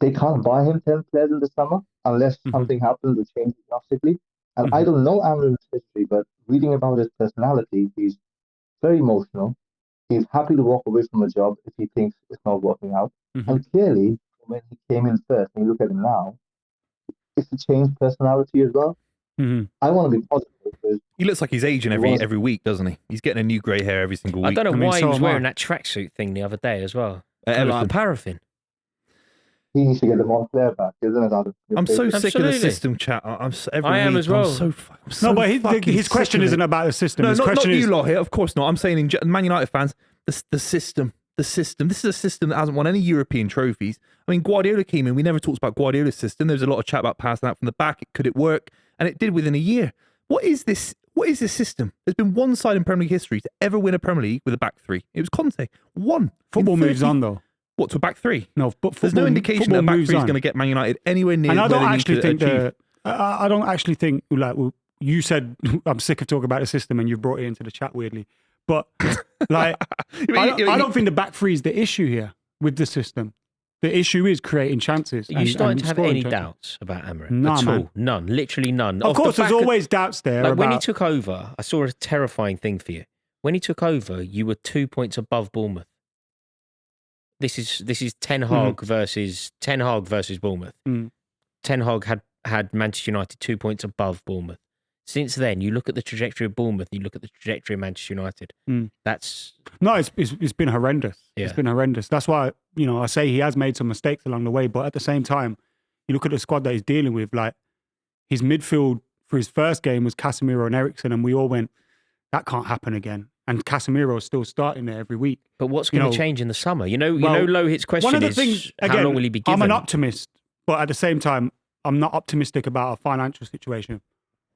Speaker 10: they can't buy him 10 players in the summer unless something happens or changes drastically. And I don't know Amorim's history, but reading about his personality, he's very emotional. He's happy to walk away from a job if he thinks it's not working out. And clearly, when he came in first, and you look at him now, it's a changed personality as well. I want to be positive because
Speaker 4: He looks like he's aging every week, doesn't he? He's getting a new grey hair every single week.
Speaker 2: I don't know why he
Speaker 1: so
Speaker 2: was
Speaker 1: am I.
Speaker 2: wearing that tracksuit thing the other day as well.
Speaker 4: Everton.
Speaker 2: Like paraffin.
Speaker 10: he needs to get the Montclair back, isn't it, Adam?
Speaker 4: I'm so sick of the
Speaker 2: Absolutely.
Speaker 4: system chat. Every
Speaker 2: I am
Speaker 4: week,
Speaker 2: as well.
Speaker 4: I'm so
Speaker 1: No, but
Speaker 4: fucking
Speaker 1: his question
Speaker 4: sick of
Speaker 1: isn't
Speaker 4: it.
Speaker 1: about the system.
Speaker 4: No,
Speaker 1: His
Speaker 4: not
Speaker 1: question
Speaker 4: you
Speaker 1: is,
Speaker 4: lot here. Of course not. I'm saying Man United fans, the system. the system. This is a system that hasn't won any European trophies. I mean, Guardiola came in. We never talked about Guardiola's system. There was a lot of chat about passing out from the back. Could it work? And it did within a year. What is this? What is this system? There's been one side in Premier League history to ever win a Premier League with a back three. It was Conte. One.
Speaker 1: Football moves on, though.
Speaker 4: What, to a back three?
Speaker 1: No, but
Speaker 4: there's no indication that a back three is going to get Man United anywhere near.
Speaker 1: And I
Speaker 4: where
Speaker 1: don't
Speaker 4: they
Speaker 1: actually
Speaker 4: need to
Speaker 1: think
Speaker 4: achieve.
Speaker 1: I don't actually think like you said. I'm sick of talking about the system, and you brought it into the chat weirdly. But like, I don't think the back three is the issue here with the system. The issue is creating chances.
Speaker 2: Are you starting to have any
Speaker 1: chances.
Speaker 2: doubts about Amorim?
Speaker 1: No,
Speaker 2: at
Speaker 1: man.
Speaker 2: all? None. Literally none.
Speaker 1: Of course, there's always doubts there.
Speaker 2: Like
Speaker 1: about...
Speaker 2: when he took over, I saw a terrifying thing for you. When he took over, you were 2 points above Bournemouth. This is Ten Hag versus Bournemouth.
Speaker 1: Mm.
Speaker 2: Ten Hag had Manchester United 2 points above Bournemouth. Since then, you look at the trajectory of Bournemouth, you look at the trajectory of Manchester United.
Speaker 1: Mm.
Speaker 2: That's
Speaker 1: it's been horrendous.
Speaker 2: Yeah.
Speaker 1: It's been horrendous. That's why I say he has made some mistakes along the way, but at the same time, you look at the squad that he's dealing with. Like his midfield for his first game was Casemiro and Eriksen, and we all went, that can't happen again. And Casemiro's still starting there every week.
Speaker 2: But what's going to change in the summer? Lohit's question
Speaker 1: one of the
Speaker 2: is
Speaker 1: things,
Speaker 2: how
Speaker 1: again,
Speaker 2: long will he be given?
Speaker 1: I'm an optimist, but at the same time, I'm not optimistic about our financial situation.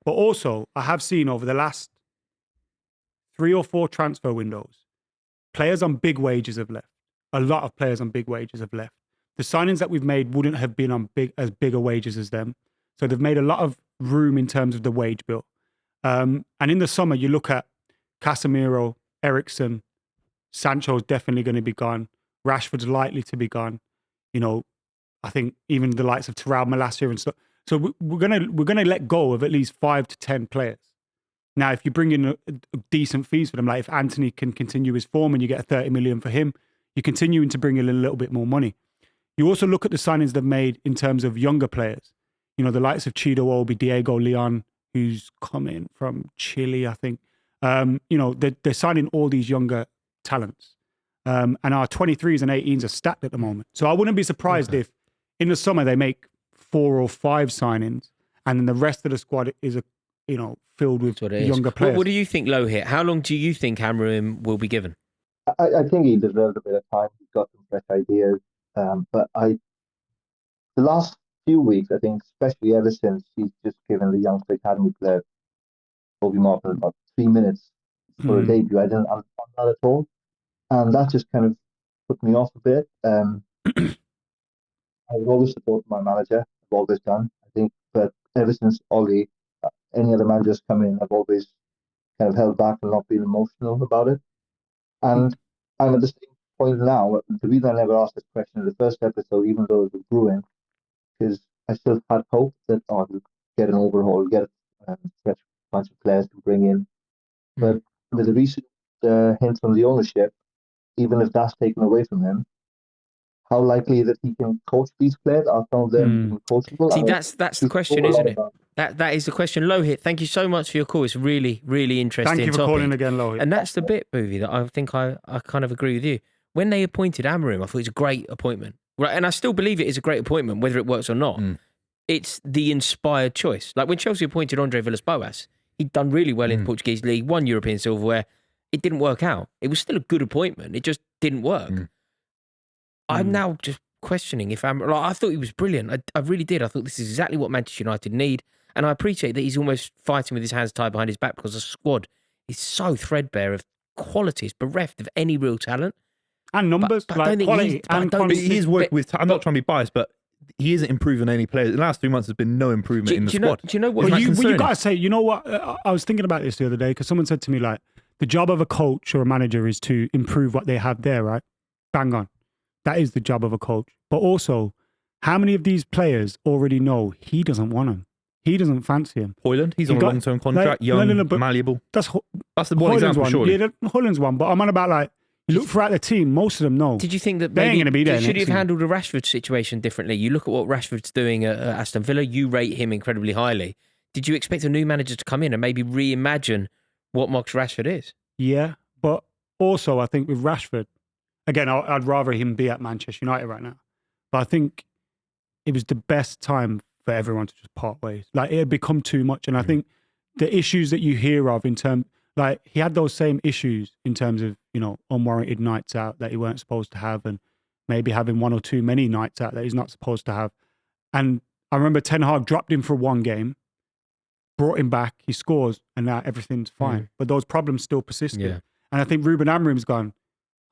Speaker 1: But also, I have seen over the last 3 or 4 transfer windows, players on big wages have left. A lot of players on big wages have left. The signings that we've made wouldn't have been on bigger wages as them. So they've made a lot of room in terms of the wage bill. And in the summer, you look at Casemiro, Eriksen, Sancho's definitely going to be gone. Rashford's likely to be gone. I think even the likes of Terrell Malacia and stuff. So we're gonna let go of at least 5 to 10 players. Now, if you bring in a decent fees for them, like if Anthony can continue his form and you get 30 million for him, you're continuing to bring in a little bit more money. You also look at the signings they've made in terms of younger players. The likes of Chido Obi, Diego Leon, who's coming from Chile, I think. They're signing all these younger talents. And our 23s and 18s are stacked at the moment. So I wouldn't be surprised if in the summer they make 4 or 5 signings and then the rest of the squad is filled with younger players.
Speaker 2: What do you think, Lohit? How long do you think Amorim will be given?
Speaker 10: I think he deserves a bit of time. He's got some fresh ideas. But the last few weeks, I think, especially ever since he's just given the youngster academy player, Bobby Martin, about 3 minutes for a debut, I didn't understand that at all. And that just kind of put me off a bit. I've always supported my manager. I've always done, I think. But ever since Ollie, any other managers come in, I've always kind of held back and not been emotional about it. And I'm at the same point now. The reason I never asked this question in the first episode, even though it was brewing, is I still had hope that I'll get an overhaul, get a fresh bunch of players to bring in. But with the recent hints from the ownership, even if that's taken away from him, how likely that he can coach these players? Are some of them coachable?
Speaker 2: See, that's the question, isn't it? That is the question. Lohit, thank you so much for your call. It's really, really interesting.
Speaker 1: Thank you for calling again, Lohit.
Speaker 2: And that's the bit, Buvey, that I think I kind of agree with you. When they appointed Amorim, I thought it was a great appointment. Right, and I still believe it is a great appointment, whether it works or not. It's the inspired choice. Like when Chelsea appointed Andre Villas-Boas, he'd done really well in the Portuguese league, won European silverware. It didn't work out. It was still a good appointment. It just didn't work. I'm now just questioning if I thought he was brilliant. I really did. I thought this is exactly what Manchester United need. And I appreciate that he's almost fighting with his hands tied behind his back because the squad is so threadbare of qualities, bereft of any real talent.
Speaker 1: And numbers,
Speaker 2: but I don't think
Speaker 1: quality.
Speaker 4: He is working with. I'm not trying to be biased, but he isn't improving any players. The last 3 months has been no improvement in the squad.
Speaker 2: Do you know what?
Speaker 1: Well, you got to say, you know what? I was thinking about this the other day because someone said to me, like, the job of a coach or a manager is to improve what they have there, right? Bang on. That is the job of a coach. But also, how many of these players already know he doesn't want them? He doesn't fancy him.
Speaker 4: Hoyland, he's on a long-term contract, young, malleable.
Speaker 1: That's
Speaker 4: the one
Speaker 1: Hoyland's
Speaker 4: example,
Speaker 1: one.
Speaker 4: surely.
Speaker 1: Yeah, Hoyland's one. But I'm on about, like, you look throughout the team, most of them know.
Speaker 2: Did you think that
Speaker 1: they ain't going to be there?
Speaker 2: Should he have handled the Rashford situation differently? You look at what Rashford's doing at Aston Villa. You rate him incredibly highly. Did you expect a new manager to come in and maybe reimagine what Marcus Rashford is?
Speaker 1: Yeah, but also I think with Rashford, again, I'd rather him be at Manchester United right now. But I think it was the best time for everyone to just part ways. Like, it had become too much. And I think the issues that you hear of in terms, like, he had those same issues in terms of, unwarranted nights out that he weren't supposed to have, and maybe having one or two many nights out that he's not supposed to have. And I remember Ten Hag dropped him for one game, brought him back, he scores, and now everything's fine. But those problems still persisted.
Speaker 2: Yeah.
Speaker 1: And I think Ruben Amorim's gone,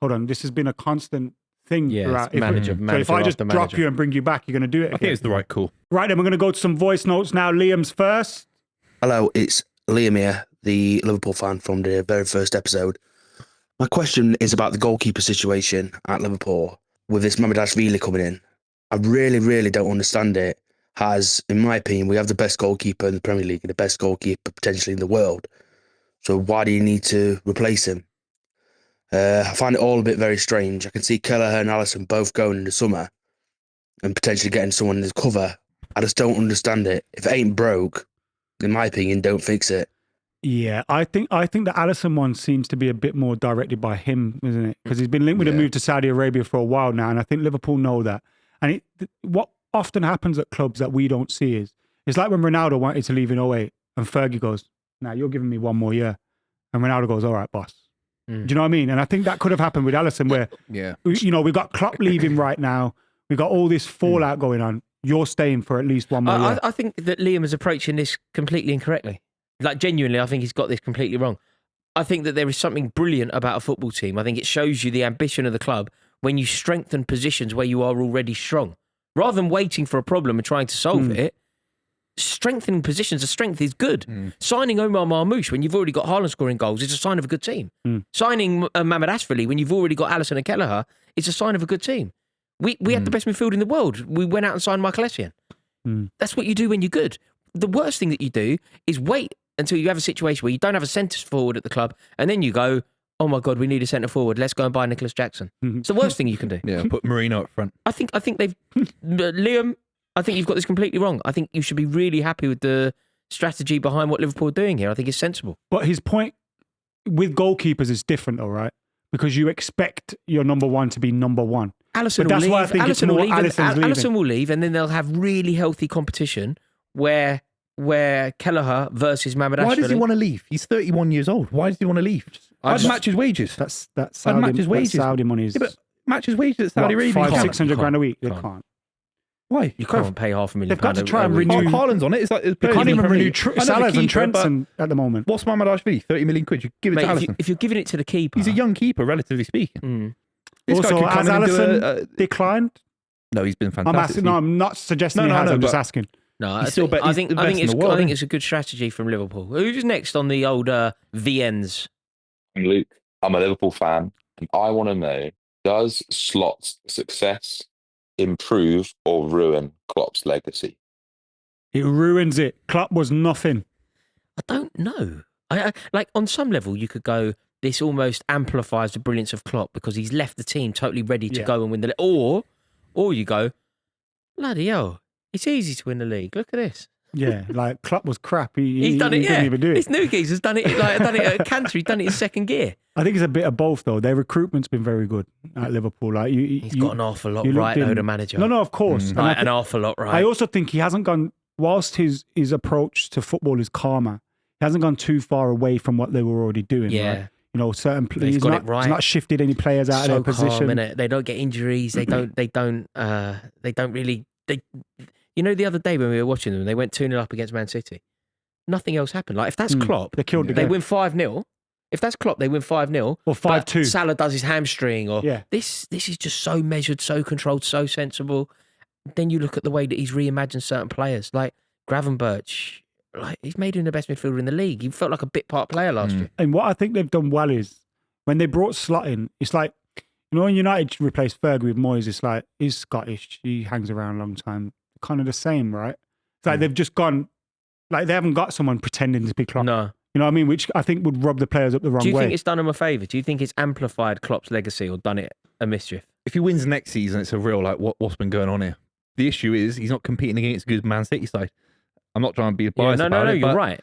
Speaker 1: hold on, this has been a constant thing throughout.
Speaker 2: Manager
Speaker 1: So if I just
Speaker 2: after
Speaker 1: drop
Speaker 2: manager.
Speaker 1: you and bring you back, you're going to do it
Speaker 4: I think
Speaker 1: again.
Speaker 4: it's the right call.
Speaker 1: Right, then we're going to go to some voice notes now. Liam's first.
Speaker 11: Hello, it's Liam here, the Liverpool fan from the very first episode. My question is about the goalkeeper situation at Liverpool with this Mamadashvili coming in. I really, really don't understand it. As, in my opinion, we have the best goalkeeper in the Premier League and the best goalkeeper potentially in the world. So why do you need to replace him? I find it all a bit very strange. I can see Kelleher and Alisson both going in the summer and potentially getting someone to cover. I just don't understand it. If it ain't broke, in my opinion, don't fix it.
Speaker 1: Yeah, I think the Alisson one seems to be a bit more directed by him, isn't it? Because he's been linked with a move to Saudi Arabia for a while now, and I think Liverpool know that. And what often happens at clubs that we don't see is, it's like when Ronaldo wanted to leave in 08 and Fergie goes, "Now you're giving me one more year," and Ronaldo goes, "All right, boss." Do you know what I mean? And I think that could have happened with Alisson, where we've got Klopp leaving right now, we've got all this fallout going on. You're staying for at least one more year.
Speaker 2: I think that Liam is approaching this completely incorrectly. Like, genuinely, I think he's got this completely wrong. I think that there is something brilliant about a football team. I think it shows you the ambition of the club when you strengthen positions where you are already strong. Rather than waiting for a problem and trying to solve it, strengthening positions of strength is good. Signing Omar Marmoush when you've already got Haaland scoring goals is a sign of a good team. Signing Mamadashvili when you've already got Alisson and Kelleher is a sign of a good team. We had the best midfield in the world. We went out and signed Michael Essien. That's what you do when you're good. The worst thing that you do is wait until you have a situation where you don't have a centre forward at the club, and then you go, "Oh my God, we need a centre forward. Let's go and buy Nicholas Jackson." It's the worst thing you can do.
Speaker 4: Yeah, put Marino up front.
Speaker 2: I think they've Liam. I think you've got this completely wrong. I think you should be really happy with the strategy behind what Liverpool are doing here. I think it's sensible.
Speaker 1: But his point with goalkeepers is different, all right? Because you expect your number one to be number one.
Speaker 2: Alisson
Speaker 1: But that's
Speaker 2: will
Speaker 1: why I
Speaker 2: leave.
Speaker 1: think it's more Alisson's leaving.
Speaker 2: Alisson will leave, and then they'll have really healthy competition where Kelleher versus Mamadashvili.
Speaker 4: Why does he want to leave? He's 31 years old. Why does he want to leave? I'd match his wages.
Speaker 1: That's
Speaker 4: I'd
Speaker 1: Saudi,
Speaker 4: match his wages.
Speaker 1: Saudi money is
Speaker 4: Yeah, but match his wages at Saudi Arabia. You can't.
Speaker 1: 600 grand a week.
Speaker 2: You
Speaker 1: They
Speaker 2: can't.
Speaker 1: can't.
Speaker 4: Why?
Speaker 2: You can't pay £500,000.
Speaker 1: They've got to try and
Speaker 2: a week.
Speaker 1: renew.
Speaker 4: Haaland's on it. It's like
Speaker 1: They can't even renew Salah's and Trent's
Speaker 4: but
Speaker 1: at the moment.
Speaker 4: what's Mamadashvili? 30 million quid. You give it
Speaker 2: Mate,
Speaker 4: to Alisson.
Speaker 2: if you're giving it to the keeper,
Speaker 4: He's a young keeper, relatively speaking. This guy
Speaker 1: Also,
Speaker 4: could come
Speaker 1: has
Speaker 4: in and do
Speaker 1: Alisson declined?
Speaker 4: No, he's been
Speaker 1: I'm
Speaker 4: fantastic.
Speaker 1: asking. No, I'm not suggesting he
Speaker 4: No,
Speaker 1: has.
Speaker 4: no,
Speaker 1: I'm just
Speaker 4: but-
Speaker 1: asking.
Speaker 2: No,
Speaker 4: He's still
Speaker 2: I
Speaker 4: he's
Speaker 2: think
Speaker 4: the best in
Speaker 2: it's
Speaker 4: the world,
Speaker 2: I think
Speaker 4: isn't
Speaker 2: it's a good strategy from Liverpool. Who's next on the old VNs?
Speaker 12: Luke, I'm a Liverpool fan, and I want to know, does Slot's success improve or ruin Klopp's legacy?
Speaker 1: It ruins it. Klopp was nothing.
Speaker 2: I don't know. I like, on some level, you could go, this almost amplifies the brilliance of Klopp because he's left the team totally ready to go and win the league. Or you go, bloody hell, it's easy to win the league. Look at this.
Speaker 1: Yeah, like Klopp was crap.
Speaker 2: He's done it.
Speaker 1: Didn't even do it.
Speaker 2: This new geezer has done it. Done it at Cantor. He's done it in second gear.
Speaker 1: I think it's a bit of both, though. Their recruitment's been very good at Liverpool. Like
Speaker 2: He's got an awful lot
Speaker 1: you
Speaker 2: right,
Speaker 1: looked
Speaker 2: though,
Speaker 1: in-
Speaker 2: the manager.
Speaker 1: No, of course. And I
Speaker 2: An awful lot right.
Speaker 1: I also think he hasn't gone, whilst his approach to football is calmer, he hasn't gone too far away from what they were already doing.
Speaker 2: Yeah.
Speaker 1: Right? You know, certain
Speaker 2: He's
Speaker 1: players.
Speaker 2: got it right.
Speaker 1: He's not shifted any players out of their position.
Speaker 2: Calm, innit? They don't get injuries. They don't really. You know, the other day when we were watching them, they went 2-0 up against Man City. Nothing else happened. Like, if that's Klopp,
Speaker 1: They killed the
Speaker 2: they
Speaker 1: game.
Speaker 2: win 5-0. If that's Klopp, they win 5-0.
Speaker 1: Or 5-2.
Speaker 2: Salah does his hamstring. Or
Speaker 1: Yeah.
Speaker 2: This is just so measured, so controlled, so sensible. Then you look at the way that he's reimagined certain players, like Gravenberch. Like, he's made him the best midfielder in the league. He felt like a bit part player last year.
Speaker 1: And what I think they've done well is when they brought Slot in, it's like, you know, when United replaced Fergie with Moyes, it's like, he's Scottish, he hangs around a long time. Kind of the same, right? It's like they've just gone, like they haven't got someone pretending to be Klopp.
Speaker 2: No.
Speaker 1: You know what I mean? Which I think would rub the players up the wrong
Speaker 2: Do you
Speaker 1: way.
Speaker 2: think it's done him a favour? Do you think it's amplified Klopp's legacy or done it a mischief?
Speaker 4: If he wins next season, it's a real, like, what's been going on here? The issue is he's not competing against a good Man City side. I'm not trying to be biased about it,
Speaker 2: you're
Speaker 4: but
Speaker 2: right.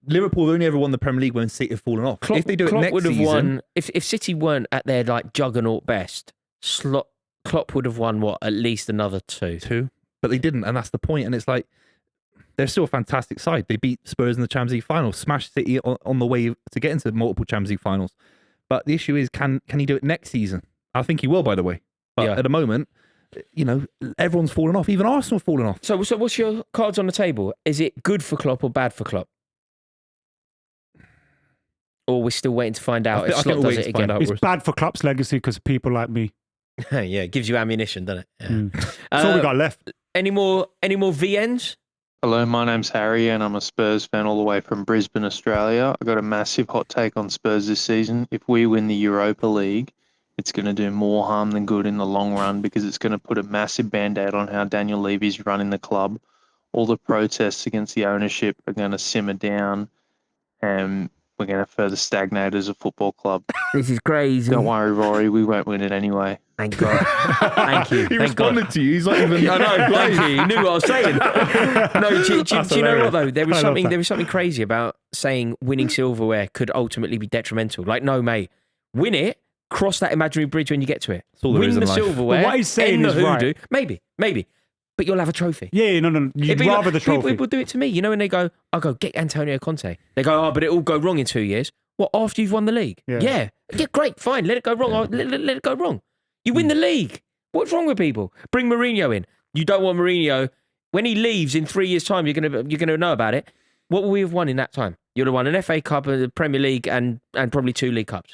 Speaker 4: Liverpool have only ever won the Premier League when City have fallen off. If they do it
Speaker 2: Klopp
Speaker 4: next
Speaker 2: would have
Speaker 4: season,
Speaker 2: won if City weren't at their like juggernaut best. Klopp would have won at least another two.
Speaker 4: But they didn't, and that's the point. And it's like they're still a fantastic side. They beat Spurs in the Champions League final, smashed City on the way to get into multiple Champions League finals. But the issue is, can he do it next season? I think he will, by the way. But at the moment, everyone's fallen off. Even Arsenal have fallen off.
Speaker 2: So what's your cards on the table? Is it good for Klopp or bad for Klopp? Or we're still waiting to find out if Slot does it again?
Speaker 1: It's bad for Klopp's legacy because of people like me.
Speaker 2: Yeah, it gives you ammunition, doesn't it? Yeah.
Speaker 1: That's all we got left.
Speaker 2: Any more VNs?
Speaker 13: Hello, my name's Harry and I'm a Spurs fan all the way from Brisbane, Australia. I've got a massive hot take on Spurs this season. If we win the Europa League, it's going to do more harm than good in the long run because it's going to put a massive band-aid on how Daniel Levy's running the club. All the protests against the ownership are going to simmer down and we're going to further stagnate as a football club.
Speaker 2: This is crazy.
Speaker 13: Don't worry, Rory, we won't win it anyway.
Speaker 2: Thank God. Thank you.
Speaker 4: He responded to you. He's not even.
Speaker 2: I know. Thank you. He knew what I was saying. No, do you know what though? There was something crazy about saying winning silverware could ultimately be detrimental. Like, no, mate, win it. Cross that imaginary bridge when you get to it. Win the silverware.
Speaker 1: But what he's saying is right.
Speaker 2: Maybe. But you'll have a trophy.
Speaker 1: Yeah, no. You'd rather the trophy.
Speaker 2: People do it to me. You know, when they go, I'll go get Antonio Conte. They go, oh, but it'll go wrong in 2 years. What, after you've won the league? Yeah, great, fine. Let it go wrong. Let it go wrong. You win the league. What's wrong with people? Bring Mourinho in. You don't want Mourinho. When he leaves in 3 years' time, you're gonna know about it. What will we have won in that time? You'd have won an FA Cup, a Premier League, and probably 2 League Cups.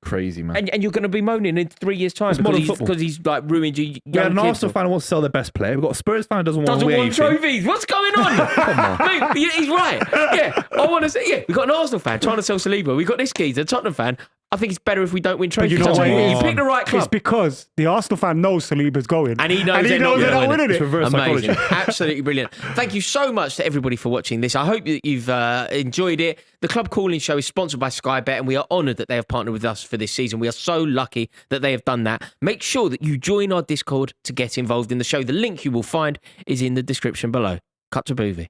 Speaker 4: Crazy, man.
Speaker 2: And you're going to be moaning in 3 years' time because he's like ruined you.
Speaker 4: We had an Arsenal fan who wants to sell their best player. We've got a Spurs fan who doesn't want
Speaker 2: trophies. What's going on? Come on. Mate, he's right. Yeah, I want to say, we've got an Arsenal fan trying to sell Saliba. We've got this geezer, Tottenham fan. I think it's better if we don't win trophies.
Speaker 1: You
Speaker 2: pick the right club.
Speaker 1: It's because the Arsenal fan knows Saliba's going.
Speaker 2: And he knows they're not winning it.
Speaker 4: Reverse
Speaker 2: Amazing.
Speaker 4: psychology.
Speaker 2: Absolutely brilliant. Thank you so much to everybody for watching this. I hope that you've enjoyed it. The Club Calling Show is sponsored by Sky Bet, and we are honoured that they have partnered with us for this season. We are so lucky that they have done that. Make sure that you join our Discord to get involved in the show. The link you will find is in the description below. Cut to Buvey.